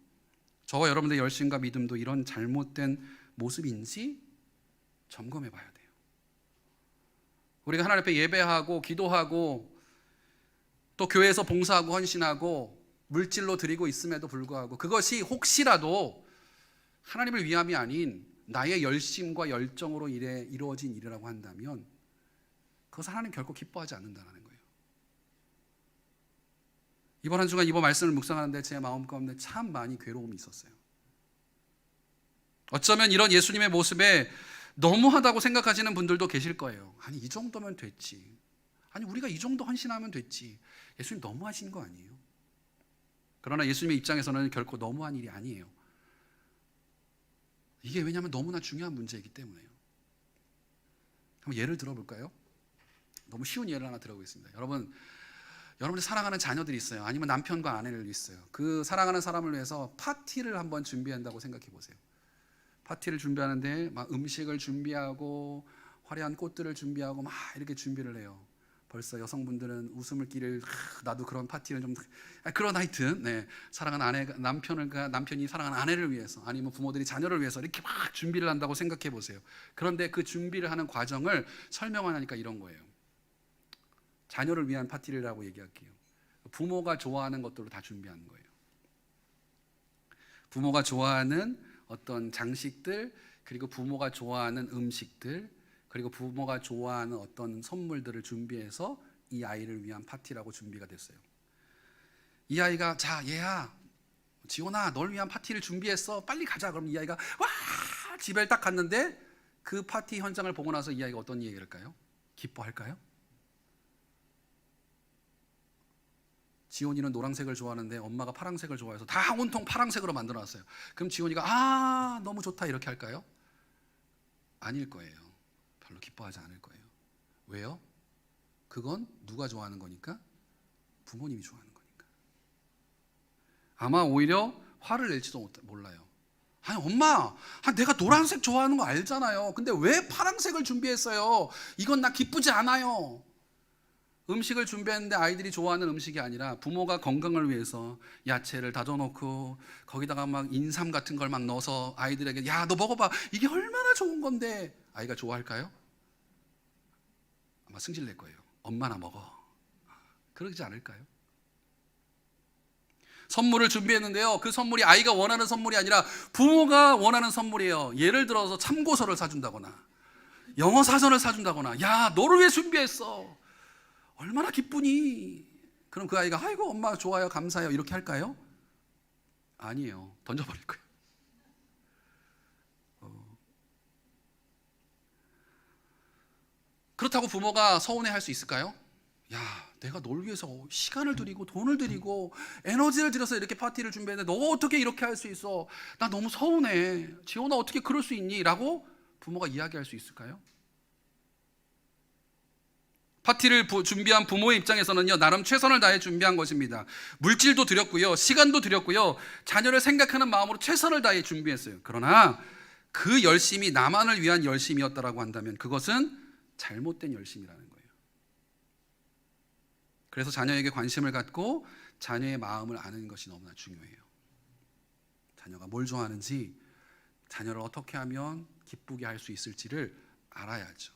저와 여러분들의 열심과 믿음도 이런 잘못된 모습인지 점검해 봐야 돼요. 우리가 하나님 앞에 예배하고 기도하고 또 교회에서 봉사하고 헌신하고 물질로 드리고 있음에도 불구하고 그것이 혹시라도 하나님을 위함이 아닌 나의 열심과 열정으로 이루어진 일이라고 한다면 그것을 하나님 결코 기뻐하지 않는다는 거예요. 이번 한 주간 이번 말씀을 묵상하는데 제 마음 가운데 참 많이 괴로움이 있었어요. 어쩌면 이런 예수님의 모습에 너무하다고 생각하시는 분들도 계실 거예요. 아니, 이 정도면 됐지. 아니, 우리가 이 정도 헌신하면 됐지. 예수님 너무하신 거 아니에요? 그러나 예수님의 입장에서는 결코 너무한 일이 아니에요. 이게 왜냐하면 너무나 중요한 문제이기 때문에요. 한번 예를 들어볼까요? 너무 쉬운 예를 하나 들어보겠습니다. 여러분들 사랑하는 자녀들이 있어요. 아니면 남편과 아내를 있어요. 그 사랑하는 사람을 위해서 파티를 한번 준비한다고 생각해 보세요. 파티를 준비하는데 막 음식을 준비하고 화려한 꽃들을 준비하고 막 이렇게 준비를 해요. 벌써 여성분들은 웃음을 끼를 나도 그런 파티를 좀 그런 하여튼 사랑하는 남편이 사랑하는 아내를 위해서 아니면 부모들이 자녀를 위해서 이렇게 막 준비를 한다고 생각해 보세요. 그런데 그 준비를 하는 과정을 설명하니까 이런 거예요. 자녀를 위한 파티라고 얘기할게요. 부모가 좋아하는 것들을 다 준비하는 거예요. 부모가 좋아하는 어떤 장식들, 그리고 부모가 좋아하는 음식들, 그리고 부모가 좋아하는 어떤 선물들을 준비해서 이 아이를 위한 파티라고 준비가 됐어요. 이 아이가 자, 얘야, 지원아, 널 위한 파티를 준비했어. 빨리 가자. 그럼 이 아이가 와 집에 딱 갔는데 그 파티 현장을 보고 나서 이 아이가 어떤 얘기를 할까요? 기뻐할까요? 지원이는 노란색을 좋아하는데 엄마가 파란색을 좋아해서 다 온통 파란색으로 만들어놨어요. 그럼 지원이가 너무 좋다 이렇게 할까요? 아닐 거예요. 별로 기뻐하지 않을 거예요. 왜요? 그건 누가 좋아하는 거니까? 부모님이 좋아하는 거니까. 아마 오히려 화를 낼지도 몰라요. 아니, 엄마, 내가 노란색 좋아하는 거 알잖아요. 근데 왜 파란색을 준비했어요? 이건 나 기쁘지 않아요. 음식을 준비했는데 아이들이 좋아하는 음식이 아니라 부모가 건강을 위해서 야채를 다져놓고 거기다가 막 인삼 같은 걸 막 넣어서 아이들에게 야, 너 먹어봐. 이게 얼마나 좋은 건데. 아이가 좋아할까요? 아마 승질낼 거예요. 엄마나 먹어. 그러지 않을까요? 선물을 준비했는데요. 그 선물이 아이가 원하는 선물이 아니라 부모가 원하는 선물이에요. 예를 들어서 참고서를 사준다거나 영어 사전을 사준다거나 야, 너를 위해 준비했어. 얼마나 기쁘니? 그럼 그 아이가 아이고 엄마 좋아요 감사해요 이렇게 할까요? 아니에요. 던져버릴 거예요. 그렇다고 부모가 서운해할 수 있을까요? 야, 내가 널 위해서 시간을 들이고 돈을 들이고 에너지를 들여서 이렇게 파티를 준비했는데 너 어떻게 이렇게 할 수 있어? 나 너무 서운해. 지원아 어떻게 그럴 수 있니? 라고 부모가 이야기할 수 있을까요? 파티를 준비한 부모의 입장에서는요, 나름 최선을 다해 준비한 것입니다. 물질도 드렸고요, 시간도 드렸고요, 자녀를 생각하는 마음으로 최선을 다해 준비했어요. 그러나 그 열심이 나만을 위한 열심이었다라고 한다면 그것은 잘못된 열심이라는 거예요. 그래서 자녀에게 관심을 갖고 자녀의 마음을 아는 것이 너무나 중요해요. 자녀가 뭘 좋아하는지, 자녀를 어떻게 하면 기쁘게 할 수 있을지를 알아야죠.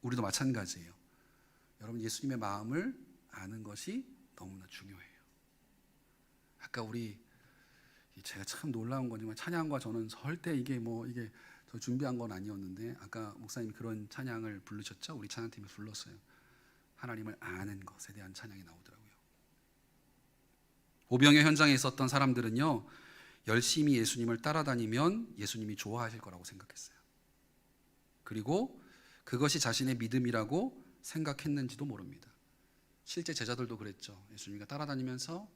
우리도 마찬가지예요. 여러분, 예수님의 마음을 아는 것이 너무나 중요해요. 아까 제가 참 놀라운 거지만 찬양과 저는 절대 이게 저 준비한 건 아니었는데 아까 목사님이 그런 찬양을 부르셨죠? 우리 찬양팀이 불렀어요. 하나님을 아는 것에 대한 찬양이 나오더라고요. 오병의 현장에 있었던 사람들은요, 열심히 예수님을 따라다니면 예수님이 좋아하실 거라고 생각했어요. 그리고 그것이 자신의 믿음이라고 생각했는지도 모릅니다. 실제 제자들도 그랬죠. 예수님과 따라다니면서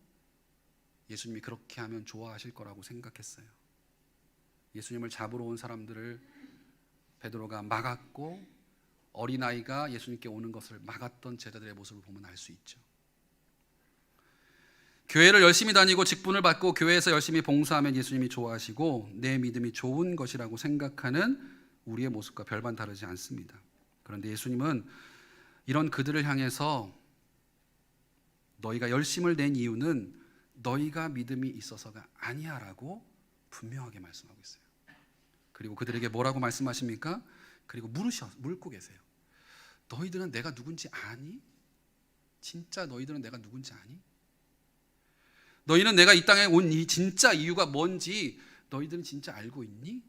예수님이 그렇게 하면 좋아하실 거라고 생각했어요. 예수님을 잡으러 온 사람들을 베드로가 막았고 어린아이가 예수님께 오는 것을 막았던 제자들의 모습을 보면 알 수 있죠. 교회를 열심히 다니고 직분을 받고 교회에서 열심히 봉사하면 예수님이 좋아하시고 내 믿음이 좋은 것이라고 생각하는 우리의 모습과 별반 다르지 않습니다. 그런데 예수님은 이런 그들을 향해서 너희가 열심을 낸 이유는 너희가 믿음이 있어서가 아니야 라고 분명하게 말씀하고 있어요. 그리고 그들에게 뭐라고 말씀하십니까? 그리고 물고 계세요. 너희들은 내가 누군지 아니? 진짜 너희들은 내가 누군지 아니? 너희는 내가 이 땅에 온 이 진짜 이유가 뭔지 너희들은 진짜 알고 있니?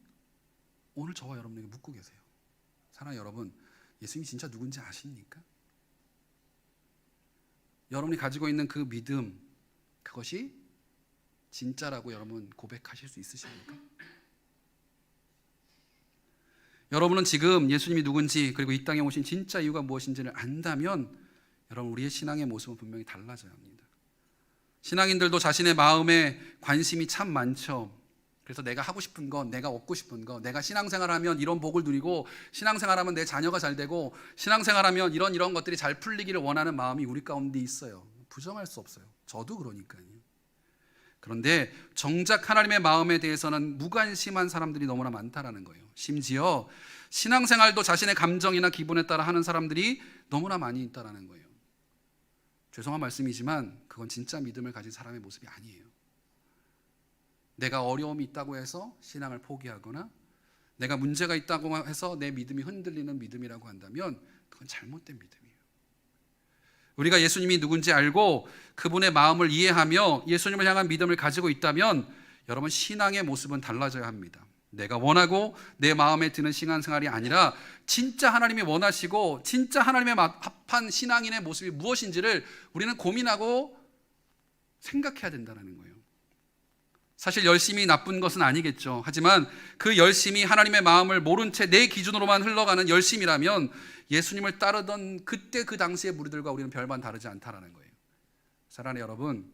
오늘 저와 여러분에게 묻고 계세요. 사랑하는 여러분, 예수님이 진짜 누군지 아십니까? 여러분이 가지고 있는 그 믿음, 그것이 진짜라고 여러분 고백하실 수 있으십니까? 여러분은 지금 예수님이 누군지 그리고 이 땅에 오신 진짜 이유가 무엇인지를 안다면 여러분 우리의 신앙의 모습은 분명히 달라져야 합니다. 신앙인들도 자신의 마음에 관심이 참 많죠. 그래서 내가 하고 싶은 건, 내가 얻고 싶은 거, 내가 신앙생활하면 이런 복을 누리고 신앙생활하면 내 자녀가 잘 되고 신앙생활하면 이런 것들이 잘 풀리기를 원하는 마음이 우리 가운데 있어요. 부정할 수 없어요. 저도 그러니까요. 그런데 정작 하나님의 마음에 대해서는 무관심한 사람들이 너무나 많다라는 거예요. 심지어 신앙생활도 자신의 감정이나 기분에 따라 하는 사람들이 너무나 많이 있다라는 거예요. 죄송한 말씀이지만 그건 진짜 믿음을 가진 사람의 모습이 아니에요. 내가 어려움이 있다고 해서 신앙을 포기하거나 내가 문제가 있다고 해서 내 믿음이 흔들리는 믿음이라고 한다면 그건 잘못된 믿음이에요. 우리가 예수님이 누군지 알고 그분의 마음을 이해하며 예수님을 향한 믿음을 가지고 있다면 여러분 신앙의 모습은 달라져야 합니다. 내가 원하고 내 마음에 드는 신앙생활이 아니라 진짜 하나님이 원하시고 진짜 하나님의 합한 신앙인의 모습이 무엇인지를 우리는 고민하고 생각해야 된다는 거예요. 사실 열심이 나쁜 것은 아니겠죠. 하지만 그 열심이 하나님의 마음을 모른 채 내 기준으로만 흘러가는 열심이라면 예수님을 따르던 그때 그 당시의 무리들과 우리는 별반 다르지 않다라는 거예요. 사랑하는 여러분,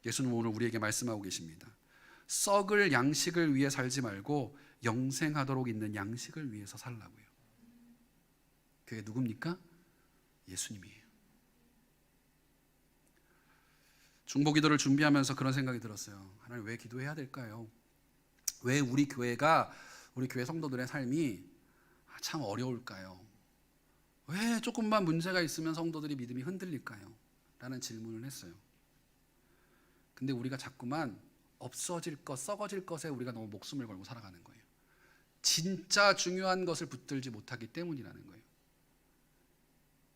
예수님은 오늘 우리에게 말씀하고 계십니다. 썩을 양식을 위해 살지 말고 영생하도록 있는 양식을 위해서 살라고요. 그게 누굽니까? 예수님이에요. 중보기도를 준비하면서 그런 생각이 들었어요. 하나님 왜 기도해야 될까요? 왜 우리 교회 성도들의 삶이 참 어려울까요? 왜 조금만 문제가 있으면 성도들이 믿음이 흔들릴까요? 라는 질문을 했어요. 근데 우리가 자꾸만 없어질 것, 썩어질 것에 우리가 너무 목숨을 걸고 살아가는 거예요. 진짜 중요한 것을 붙들지 못하기 때문이라는 거예요.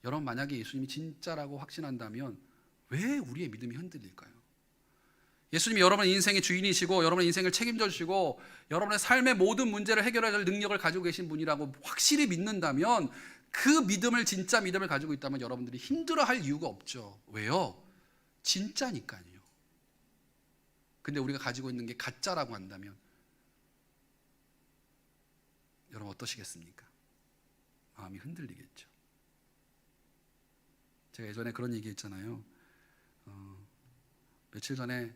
여러분 만약에 예수님이 진짜라고 확신한다면 왜 우리의 믿음이 흔들릴까요? 예수님이 여러분의 인생의 주인이시고 여러분의 인생을 책임져 주시고 여러분의 삶의 모든 문제를 해결해야 할 능력을 가지고 계신 분이라고 확실히 믿는다면 그 믿음을 진짜 믿음을 가지고 있다면 여러분들이 힘들어할 이유가 없죠. 왜요? 진짜니까요. 근데 우리가 가지고 있는 게 가짜라고 한다면 여러분 어떠시겠습니까? 마음이 흔들리겠죠. 제가 예전에 그런 얘기 했잖아요. 며칠 전에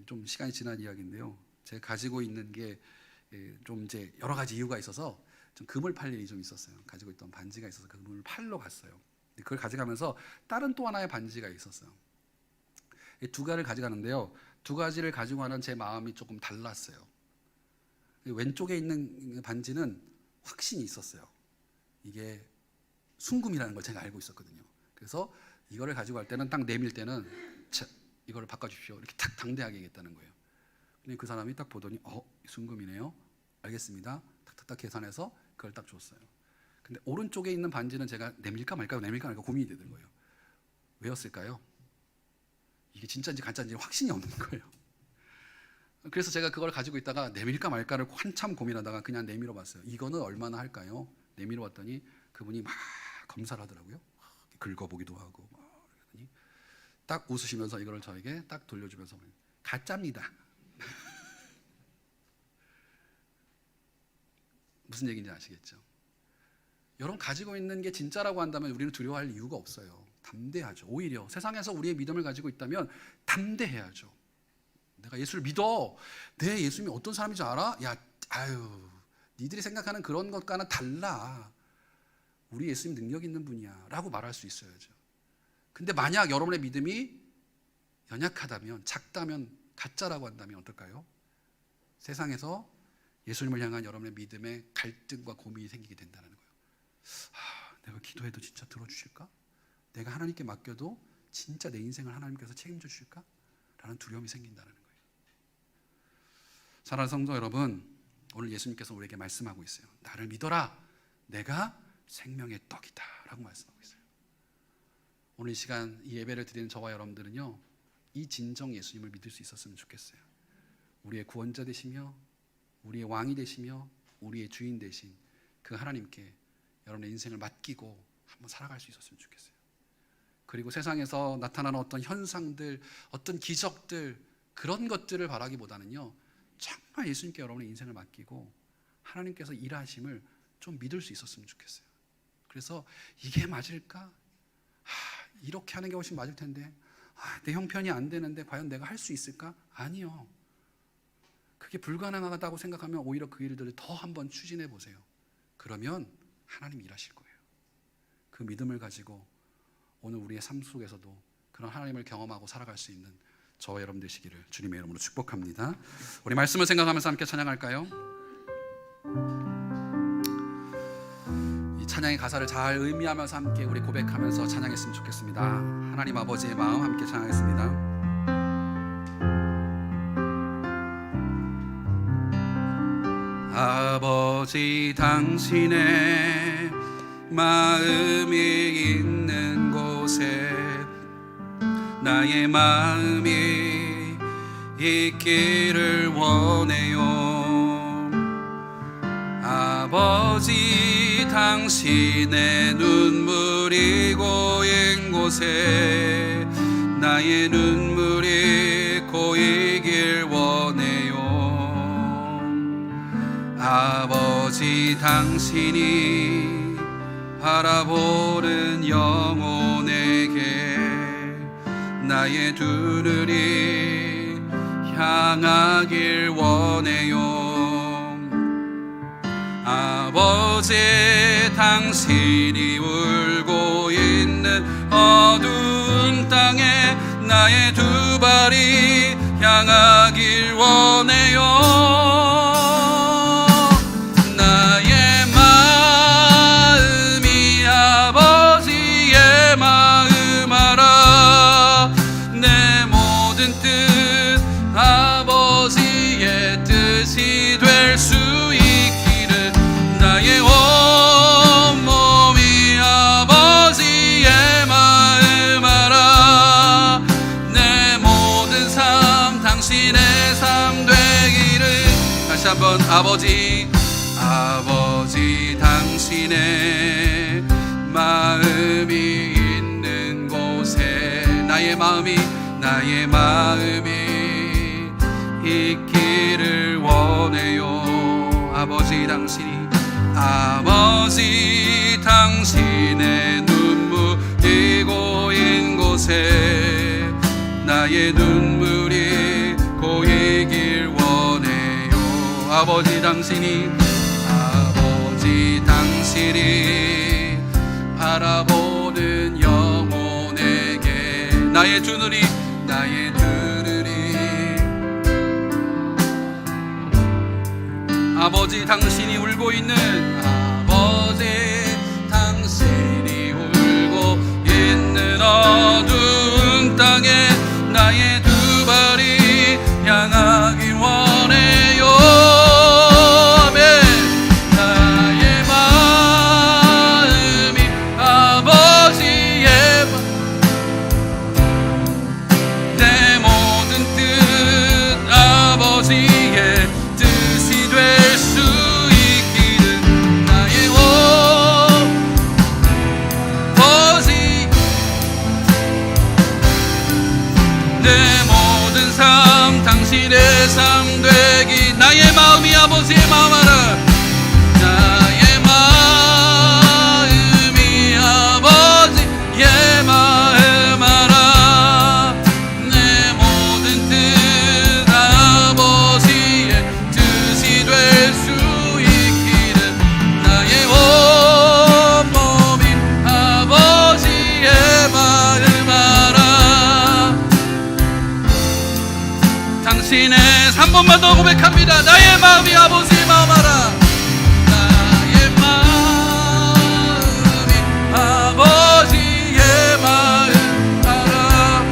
좀 시간이 지난 이야기인데요. 제가 가지고 있는 게 좀 이제 여러 가지 이유가 있어서 좀 금을 팔 일이 좀 있었어요. 가지고 있던 반지가 있어서 그 금을 팔러 갔어요. 그걸 가져가면서 다른 또 하나의 반지가 있었어요. 이 두 가지를 가져가는데요. 두 가지를 가지고 가는 제 마음이 조금 달랐어요. 왼쪽에 있는 반지는 확신이 있었어요. 이게 순금이라는 걸 제가 알고 있었거든요. 그래서 이거를 가지고 갈 때는 딱 내밀 때는 이거를 바꿔주십시오. 이렇게 탁 당대하게 얘기했다는 거예요. 근데 그 사람이 딱 보더니 순금이네요. 알겠습니다. 탁탁탁 계산해서 그걸 딱 줬어요. 근데 오른쪽에 있는 반지는 제가 내밀까 말까 고민이 되는 거예요. 왜였을까요? 이게 진짜인지 가짜인지 확신이 없는 거예요. 그래서 제가 그걸 가지고 있다가 내밀까 말까를 한참 고민하다가 그냥 내밀어 봤어요. 이거는 얼마나 할까요? 내밀어 봤더니 그분이 막 검사를 하더라고요. 긁어보기도 하고 그러더니 딱 웃으시면서 이걸 저에게 딱 돌려주면서 가짜입니다. 무슨 얘기인지 아시겠죠? 여러분 가지고 있는 게 진짜라고 한다면 우리는 두려워할 이유가 없어요. 담대하죠. 오히려 세상에서 우리의 믿음을 가지고 있다면 담대해야죠. 내가 예수를 믿어. 내 예수님이 어떤 사람인 줄 알아? 야, 니들이 생각하는 그런 것과는 달라. 우리 예수님 능력 있는 분이야 라고 말할 수 있어야죠. 근데 만약 여러분의 믿음이 연약하다면, 작다면, 가짜라고 한다면 어떨까요? 세상에서 예수님을 향한 여러분의 믿음에 갈등과 고민이 생기게 된다는 거예요. 내가 기도해도 진짜 들어주실까? 내가 하나님께 맡겨도 진짜 내 인생을 하나님께서 책임져 주실까? 라는 두려움이 생긴다는 거예요. 사랑하는 성도 여러분, 오늘 예수님께서 우리에게 말씀하고 있어요. 나를 믿어라. 내가 생명의 떡이다 라고 말씀하고 있어요. 오늘 이 시간 이 예배를 드리는 저와 여러분들은요, 이 진정 예수님을 믿을 수 있었으면 좋겠어요. 우리의 구원자 되시며 우리의 왕이 되시며 우리의 주인 되신 그 하나님께 여러분의 인생을 맡기고 한번 살아갈 수 있었으면 좋겠어요. 그리고 세상에서 나타나는 어떤 현상들, 어떤 기적들, 그런 것들을 바라기보다는요, 정말 예수님께 여러분의 인생을 맡기고 하나님께서 일하심을 좀 믿을 수 있었으면 좋겠어요. 그래서 이게 맞을까? 이렇게 하는 게 훨씬 맞을 텐데, 내 형편이 안 되는데 과연 내가 할 수 있을까? 아니요. 그게 불가능하다고 생각하면 오히려 그 일들을 더 한번 추진해 보세요. 그러면 하나님 일하실 거예요. 그 믿음을 가지고 오늘 우리의 삶 속에서도 그런 하나님을 경험하고 살아갈 수 있는 저와 여러분 되시기를 주님의 이름으로 축복합니다. 우리 말씀을 생각하면서 함께 찬양할까요? 이 찬양의 가사를 잘 의미하면서 함께 우리 고백하면서 찬양했으면 좋겠습니다. 하나님 아버지의 마음 함께 찬양하겠습니다. 아버지, 당신의 마음이 있는 곳에 나의 마음이 있기를 원해요. 아버지, 당신의 눈물이 고인 곳에 나의 눈물이 고이길 원해요. 아버지, 당신이 바라보는 영혼에게 나의 두 눈이 향하길 원해요. 아버지, 당신이 울고 있는 어두운 땅에 나의 두 발이 향하길 원해요. 한번 아버지, 당신의 마음이 있는 곳에 나의 마음이 있기를 원해요. 아버지, 당신의 눈물이 고인 곳에 나의 눈물이 고이길 원해요. 아버지, 당신이 바라보는 영혼에게 나의 두 눈이 아버지, 당신이 울고 있는 당신이 울고 있는 어두운 땅에 나의 두 발이 향하길 원해요. 아멘. 나의 마음이 아버지의 내 모든 뜻 아버지의 뜻이 될 수 있기를 나의 아버지 내 모든 삶 당신의 삶 되기 나의 마음이 아버지의 마음 알아 나의 마음이 시인의 3번만 더 고백합니다. 나의 마음이 아버지의 마음 알아. 나의 마음이 아버지의 마음 알아.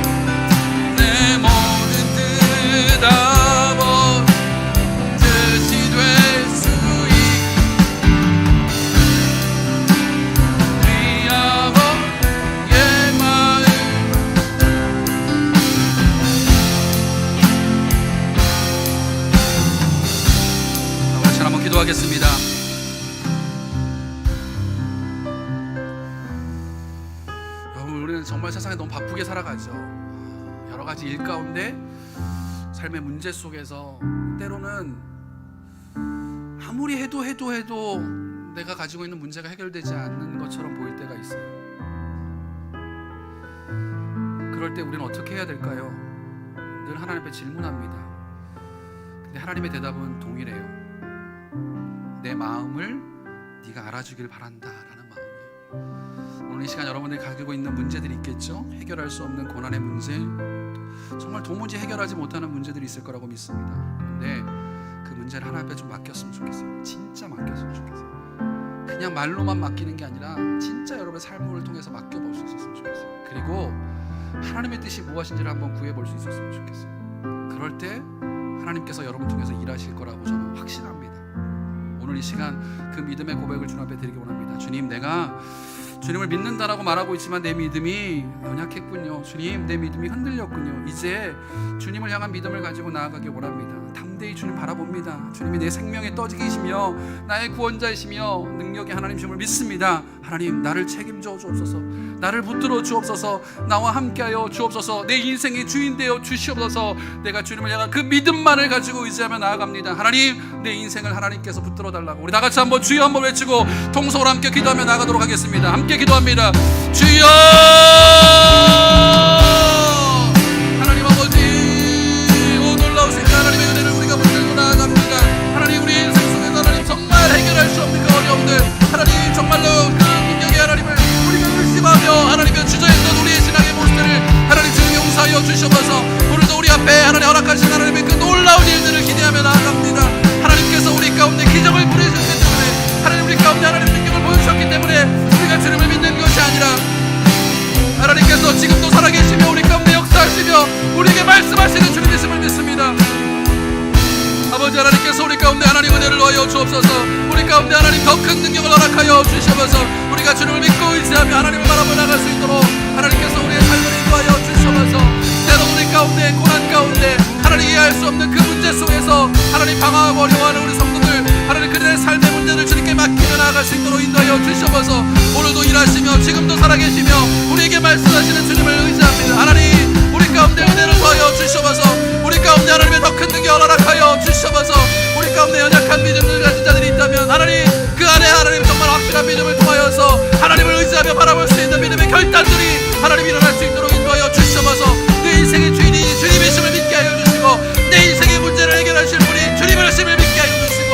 내 모든 뜻 아버지 뜻이 될 수 있게 우리 아버지의 마음. 같이 한번 기도하겠습니다. 여러분, 우리는 정말 세상에 너무 바쁘게 살아가죠. 여러 가지 일 가운데 삶의 문제 속에서 때로는 아무리 해도 내가 가지고 있는 문제가 해결되지 않는 것처럼 보일 때가 있어요. 그럴 때 우리는 어떻게 해야 될까요? 늘 하나님 앞에 질문합니다. 근데 하나님의 대답은 동일해요. 내 마음을 네가 알아주길 바란다 라는 마음이에요. 오늘 이 시간 여러분들이 가지고 있는 문제들이 있겠죠? 해결할 수 없는 고난의 문제, 정말 도무지 해결하지 못하는 문제들이 있을 거라고 믿습니다. 근데 그 문제를 하나님 앞에 좀 맡겼으면 좋겠어요. 진짜 맡겼으면 좋겠어요. 그냥 말로만 맡기는 게 아니라 진짜 여러분의 삶을 통해서 맡겨볼 수 있었으면 좋겠어요. 그리고 하나님의 뜻이 무엇인지를 한번 구해볼 수 있었으면 좋겠어요. 그럴 때 하나님께서 여러분 통해서 일하실 거라고 저는 확신합니다. 오늘 이 시간 그 믿음의 고백을 주님 앞에 드리기 원합니다. 주님, 내가 주님을 믿는다라고 말하고 있지만 내 믿음이 연약했군요. 주님, 내 믿음이 흔들렸군요. 이제 주님을 향한 믿음을 가지고 나아가기 원합니다. 담대히 주님 바라봅니다. 주님이 내 생명의 떠지기이시며 나의 구원자이시며 능력의 하나님이심을 믿습니다. 하나님, 나를 책임져 주옵소서. 나를 붙들어 주옵소서. 나와 함께하여 주옵소서. 내 인생의 주인 되어 주시옵소서. 내가 주님을 향한 그 믿음만을 가지고 의지하며 나아갑니다. 하나님, 내 인생을 하나님께서 붙들어 달라고. 우리 다 같이 한번 주여 한번 외치고 통성으로 함께 기도하며 나가도록 하겠습니다. 함께 기도합니다. 주여! 하나님 아버지, 오 놀라우신 하나님의 은혜를 우리가 붙들고 나아갑니다. 하나님, 우리 인생 속에서 하나님 정말 해결할 수 없는 그 어려움들, 하나님 정말로 그 능력의 하나님을 우리가 의심하며 하나님의 주저했던 우리의 신앙의 모습들을 하나님 지금 용서하여 주시옵소서. 오늘도 우리 앞에 하나님 허락하신 하나님의 그 놀라운 일들을 기대하며 나아갑니다. 하나님께서 우리 가운데 기적을 부리셨기 때문에, 하나님 우리 가운데 하나님의 능력을 보여주셨기 때문에 우리가 주님을 믿는 것이 아니라 하나님께서 지금도 살아계시며 우리 가운데 역사하시며 우리에게 말씀하시는 주님이심을 믿습니다. 아버지 하나님께서 우리 가운데 하나님 은혜를 놓여 주옵소서. 우리 가운데 하나님 더 큰 능력을 허락하여 주시옵소서. 우리가 주님을 믿고 의지하며 하나님을 바라보며 나갈 수 있도록 하나님께서 우리의 삶을 인도하여 주시옵소서. 때로 우리 가운데 고난 가운데 하나님 이해할 수 없는 그 문제 속에서 하나님 방황하고 어려워하는 우리 성도들, 하나님 그들의 삶의 문제를 주님께 맡기며 나아갈 수 있도록 인도하여 주시옵소서. 오늘도 일하시며 지금도 살아계시며 우리에게 말씀하시는 주님을 의지합니다. 하나님, 우리 가운데 은혜를 더하여 주시옵소서. 우리 가운데 하나님의 더 큰 능력을 허락하여 주시옵소서. 우리 가운데 연약한 믿음을 가진 자들이 있다면 하나님 그 안에 하나님 정말 확실한 믿음을 통하여서 하나님을 의지하며 바라볼 수 있는 믿음의 결단들이 하나님 일어날 수 있도록 인도하여 주시옵소서. 내 인생의 주인이 주님이심을 믿게 하여 주시고 내 인생의 문제를 해결하실 분이 주님이심을 믿게 하여 주시고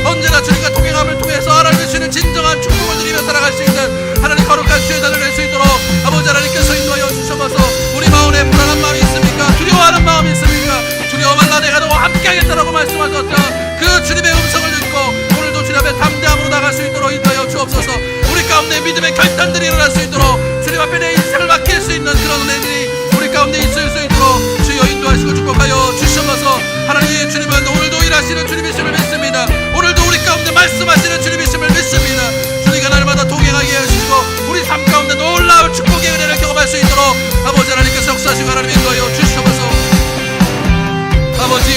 언제나 주님과 동행함을 통해서 하나님 주시는 진정한 축복을 누리며 살아갈 수 있는 하나님 거룩한 주의 단을 낼 수 있도록 아버지 하나님께서 인도하여 주셔서 우리 마음에 불안한 마음이 있습니까? 두려워하는 마음이 있습니까? 두려워 말라, 내가 너와 함께하겠다라고 말씀하셨던 그 주님의 음성을 듣고 오늘도 주님 앞에 담대함으로 나갈 수 있도록 인도하여 주옵소서. 우리 가운데 믿음의 결단들이 일어날 수 있도록 주님 앞에 내 인생을 맡길 수 있는 그런 은혜들이 우리 가운데 있을 수 있도록 주여 인도하시고 축복하여 주시옵소서. 하나님, 주님은 오늘도 일하시는 주님이심을 믿습니다. 오늘도 우리 가운데 말씀하시는 주님이심을 믿습니다. 주님과 날마다 동행하게 하시고 우리 삶 가운데 놀라운 축복의 은혜를 경험할 수 있도록 아버지 하나님께서 역사하시고 하나님 인도하여 주시옵소서. 아버지,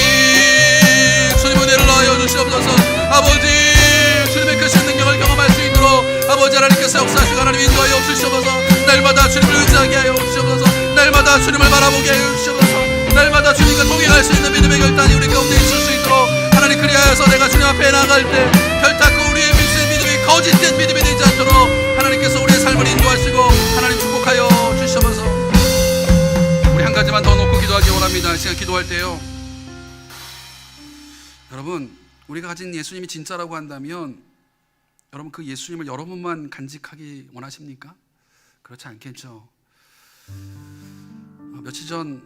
주님 은혜를 넣어 주시옵소서. 아버지, 주님의 크신 능력을 경험할 수 있도록 아버지 하나님께서 역사하시고 하나님 인도하여 주시옵소서. 날마다 주님을 의지하게 하여 주시옵소서. 날마다 주님을 바라보게 하여 주시옵소서. 날마다 주님과 동행할 수 있는 믿음의 결단이 우리 가운데 있을 수 있도록 하나님 그리하여서 내가 주님 앞에 나갈 때 결단코 우리의 믿음이 거짓된 믿음이 되지 않도록 하나님께서 우리의 삶을 인도하시고 하나님 축복하여 주시옵소서. 우리 한 가지만 더 놓고 기도하기 원합니다. 시간 기도할 때요, 여러분, 우리가 가진 예수님이 진짜라고 한다면 여러분 그 예수님을 여러분만 간직하기 원하십니까? 그렇지 않겠죠. 며칠 전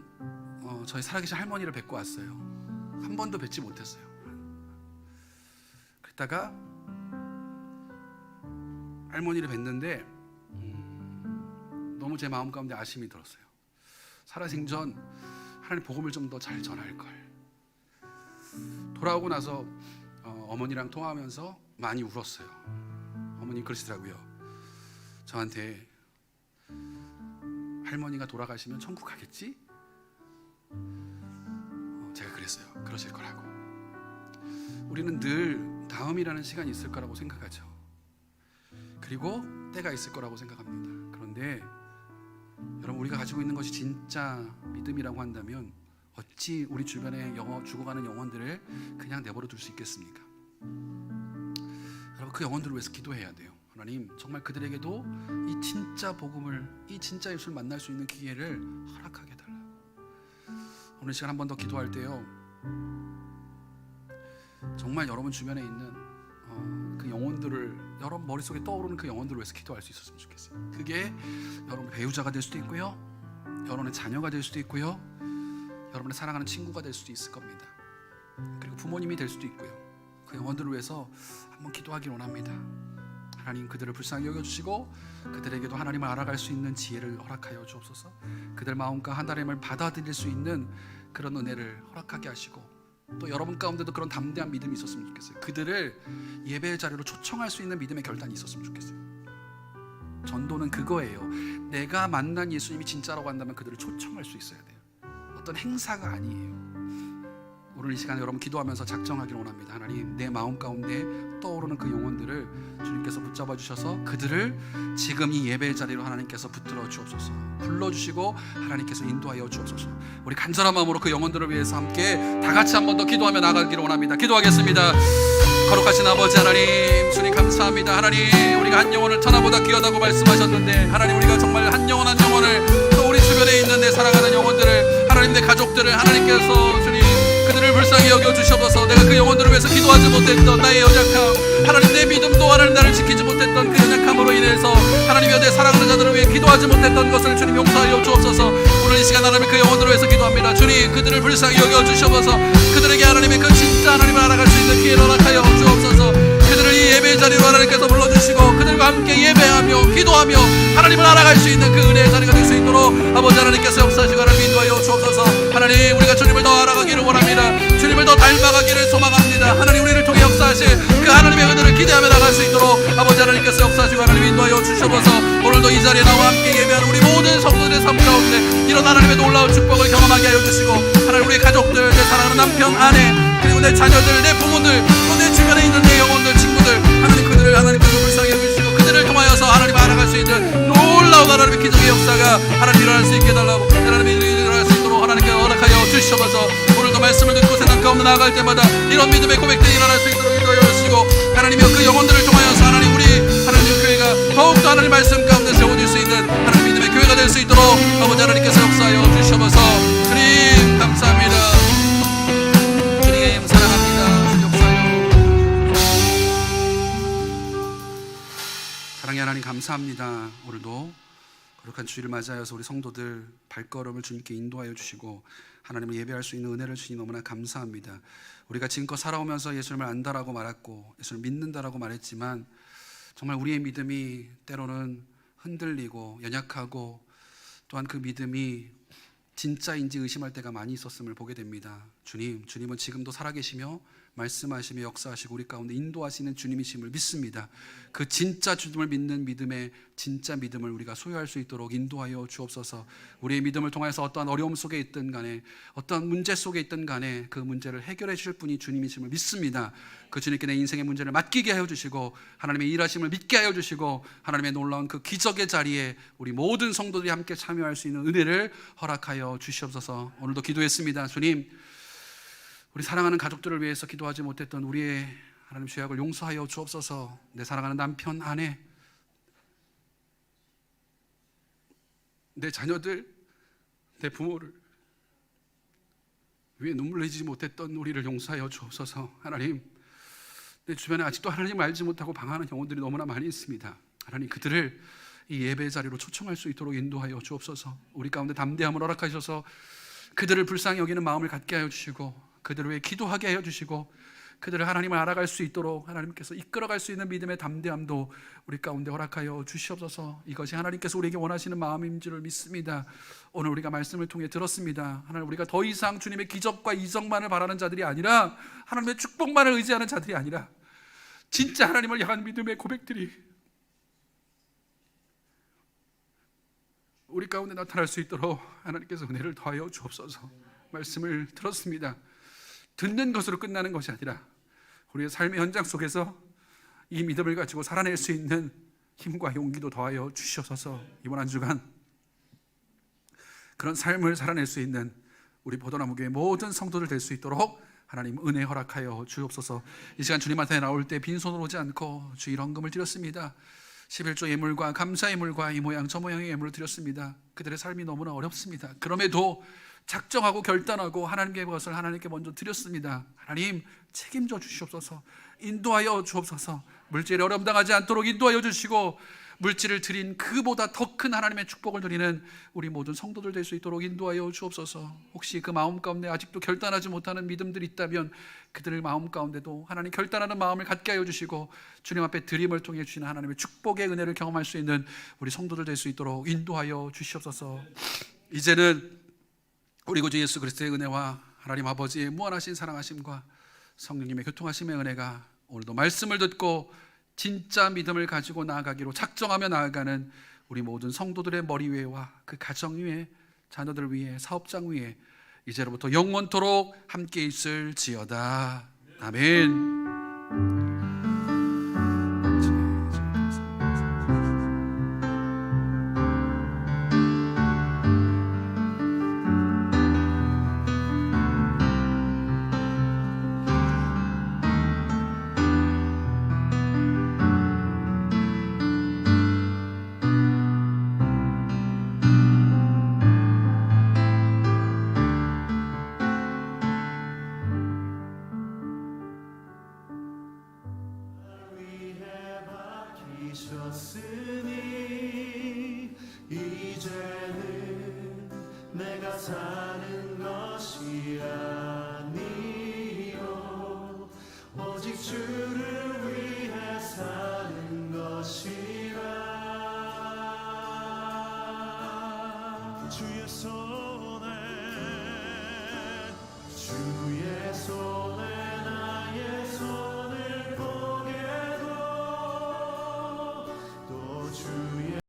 저희 살아계신 할머니를 뵙고 왔어요. 한 번도 뵙지 못했어요. 그러다가 할머니를 뵀는데 너무 제 마음 가운데 아쉬움이 들었어요. 살아생전 하나님 복음을 좀 더 잘 전할 걸. 돌아오고 나서 어머니랑 통화하면서 많이 울었어요. 어머니 그러시더라고요. 저한테 할머니가 돌아가시면 천국 가겠지? 제가 그랬어요. 그러실 거라고. 우리는 늘 다음이라는 시간이 있을 거라고 생각하죠. 그리고 때가 있을 거라고 생각합니다. 그런데 여러분, 우리가 가지고 있는 것이 진짜 믿음이라고 한다면 어찌 우리 주변에 죽어가는 영혼들을 그냥 내버려 둘 수 있겠습니까? 여러분, 그 영혼들을 위해서 기도해야 돼요. 하나님, 정말 그들에게도 이 진짜 복음을, 이 진짜 예수를 만날 수 있는 기회를 허락하게 해달라. 오늘 시간 한 번 더 기도할 때요, 정말 여러분 주변에 있는 그 영혼들을, 여러분 머릿속에 떠오르는 그 영혼들을 위해서 기도할 수 있었으면 좋겠어요. 그게 여러분의 배우자가 될 수도 있고요, 여러분의 자녀가 될 수도 있고요, 여러분의 사랑하는 친구가 될 수도 있을 겁니다. 그리고 부모님이 될 수도 있고요. 그 영혼들을 위해서 한번 기도하기 원합니다. 하나님, 그들을 불쌍히 여겨주시고 그들에게도 하나님을 알아갈 수 있는 지혜를 허락하여 주옵소서. 그들 마음과 하나님을 받아들일 수 있는 그런 은혜를 허락하게 하시고, 또 여러분 가운데도 그런 담대한 믿음이 있었으면 좋겠어요. 그들을 예배의 자리로 초청할 수 있는 믿음의 결단이 있었으면 좋겠어요. 전도는 그거예요. 내가 만난 예수님이 진짜라고 한다면 그들을 초청할 수 있어야 돼요. 어떤 행사가 아니에요. 오늘 이 시간에 여러분 기도하면서 작정하기를 원합니다. 하나님, 내 마음 가운데 떠오르는 그 영혼들을 주님께서 붙잡아 주셔서 그들을 지금 이 예배의 자리로 하나님께서 붙들어 주옵소서. 불러주시고 하나님께서 인도하여 주옵소서. 우리 간절한 마음으로 그 영혼들을 위해서 함께 다 같이 한 번 더 기도하며 나가기를 원합니다. 기도하겠습니다. 거룩하신 아버지 하나님, 주님 감사합니다. 하나님, 우리가 한 영혼을 천하보다 귀하다고 말씀하셨는데, 하나님, 우리가 정말 한 영혼을 또 우리 주변에 있는 내 사랑하는 영혼들을, 하나님, 내 가족들을 하나님께서 주님 그들을 불쌍히 여겨주셔서 내가 그 영혼들을 위해서 기도하지 못했던 나의 연약함, 하나님, 내 믿음도 하나님 나를 지키지 못했던 그 연약함으로 인해서 하나님이여 내 사랑하는 자들을 위해 기도하지 못했던 것을 주님 용서하여 주옵소서. 오늘 이 시간 하나님 그 영혼들을 위해서 기도합니다. 주님, 그들을 불쌍히 여겨주셔서 그들에게 하나님의 그 진짜 하나님을 알아갈 수 있는 기회를 허락하여 주옵소서. 그들을 이 예배의 자리로 하나님께서 불러주시고 그들과 함께 예배하며 기도하며 하나님을 알아갈 수 있는 그 은혜의 자리가 될 수 있도록 아버지 하나님께서 역사하시고 하나님 인도하여 주옵소서. 하나님, 우리가 주님을 더 알아가기를 원합니다. 주님을 더 닮아가기를 소망합니다. 하나님, 우리를 통해 역사하실 그 하나님의 은혜를 기대하며 나갈 수 있도록 아버지 하나님께서 역사하시고 하나님 인도하여 주셔서 오늘도 이 자리에 나와 함께 예배하는 우리 모든 성도들의 삶 가운데 이런 하나님의 놀라운 축복을 경험하게 하여 주시고, 하나님, 우리 가족들, 내 사랑하는 남편, 아내, 그리고 내 자녀들, 내 부모들, 또 내 주변에 있는 내 영혼들, 친구들, 하나님, 그들을 하나님께서 불쌍히 여기시고 그들을 통하여서 하나님 알아갈 수 있는 놀라운 하나님의 기적의 역사가 하나님 일어날 수 있게 해달라고, 하나님이 일어날 수 있도록 하나님께서 허락하여 주셔서 오늘도 말씀을 듣고 세상 가운데 나아갈 때마다 이런 믿음의 고백들이 일어날 수 있도록 인도하여 주시고, 하나님이여 그 영혼들을 통하여서 하나님, 우리 하나님 교회가 더욱더 하나님 말씀 가운데 세워질 수 있는 하나님 믿음의 교회가 될 수 있도록 아버지 하나님께서 역사하여 주셔서 주님 감사합니다. 주님 사랑합니다. 역사하여. 사랑의 하나님 감사합니다. 오늘도 거룩한 주일을 맞이하여서 우리 성도들 발걸음을 주님께 인도하여 주시고 하나님을 예배할 수 있는 은혜를 주니 너무나 감사합니다. 우리가 지금껏 살아오면서 예수님을 안다라고 말했고 예수를 믿는다라고 말했지만 정말 우리의 믿음이 때로는 흔들리고 연약하고 또한 그 믿음이 진짜인지 의심할 때가 많이 있었음을 보게 됩니다. 주님은 지금도 살아계시며 말씀하시며 역사하시고 우리 가운데 인도하시는 주님이심을 믿습니다. 그 진짜 주님을 믿는 믿음의 진짜 믿음을 우리가 소유할 수 있도록 인도하여 주옵소서. 우리의 믿음을 통해서 어떠한 어려움 속에 있든 간에 어떠한 문제 속에 있든 간에 그 문제를 해결해 주실 분이 주님이심을 믿습니다. 그 주님께 내 인생의 문제를 맡기게 하여 주시고 하나님의 일하심을 믿게 하여 주시고 하나님의 놀라운 그 기적의 자리에 우리 모든 성도들이 함께 참여할 수 있는 은혜를 허락하여 주시옵소서. 오늘도 기도했습니다. 주님, 우리 사랑하는 가족들을 위해서 기도하지 못했던 우리의 하나님 죄악을 용서하여 주옵소서. 내 사랑하는 남편, 아내, 내 자녀들, 내 부모를 위해 눈물 내지 못했던 우리를 용서하여 주옵소서. 하나님, 내 주변에 아직도 하나님을 알지 못하고 방황하는 영혼들이 너무나 많이 있습니다. 하나님, 그들을 이 예배의 자리로 초청할 수 있도록 인도하여 주옵소서. 우리 가운데 담대함을 허락하셔서 그들을 불쌍히 여기는 마음을 갖게 하여 주시고 그들을 위해 기도하게 하여 주시고 그들을 하나님을 알아갈 수 있도록 하나님께서 이끌어갈 수 있는 믿음의 담대함도 우리 가운데 허락하여 주시옵소서. 이것이 하나님께서 우리에게 원하시는 마음인 줄을 믿습니다. 오늘 우리가 말씀을 통해 들었습니다. 하나님, 우리가 더 이상 주님의 기적과 이적만을 바라는 자들이 아니라 하나님의 축복만을 의지하는 자들이 아니라 진짜 하나님을 향한 믿음의 고백들이 우리 가운데 나타날 수 있도록 하나님께서 은혜를 더하여 주옵소서. 말씀을 들었습니다. 듣는 것으로 끝나는 것이 아니라 우리의 삶의 현장 속에서 이 믿음을 가지고 살아낼 수 있는 힘과 용기도 더하여 주시옵소서. 이번 한 주간 그런 삶을 살아낼 수 있는 우리 보도나무교회 모든 성도들 될 수 있도록 하나님 은혜 허락하여 주옵소서. 이 시간 주님 앞에 나올 때 빈손으로 오지 않고 주 일헌금을 드렸습니다. 11조 예물과 감사 예물과 이 모양 저 모양의 예물을 드렸습니다. 그들의 삶이 너무나 어렵습니다. 그럼에도 작정하고 결단하고 하나님께 것을 하나님께 먼저 드렸습니다. 하나님 책임져 주시옵소서. 인도하여 주옵소서. 물질에 어려움 당하지 않도록 인도하여 주시고 물질을 드린 그보다 더 큰 하나님의 축복을 드리는 우리 모든 성도들 될 수 있도록 인도하여 주옵소서. 혹시 그 마음 가운데 아직도 결단하지 못하는 믿음들이 있다면 그들의 마음 가운데도 하나님 결단하는 마음을 갖게 하여 주시고 주님 앞에 드림을 통해 주시는 하나님의 축복의 은혜를 경험할 수 있는 우리 성도들 될 수 있도록 인도하여 주시옵소서. 이제는 우리 구주 예수 그리스도의 은혜와 하나님 아버지의 무한하신 사랑하심과 성령님의 교통하심의 은혜가 오늘도 말씀을 듣고 진짜 믿음을 가지고 나아가기로 작정하며 나아가는 우리 모든 성도들의 머리 위에와 그 가정 위에, 자녀들 위에, 사업장 위에 이제로부터 영원토록 함께 있을지어다. 아멘.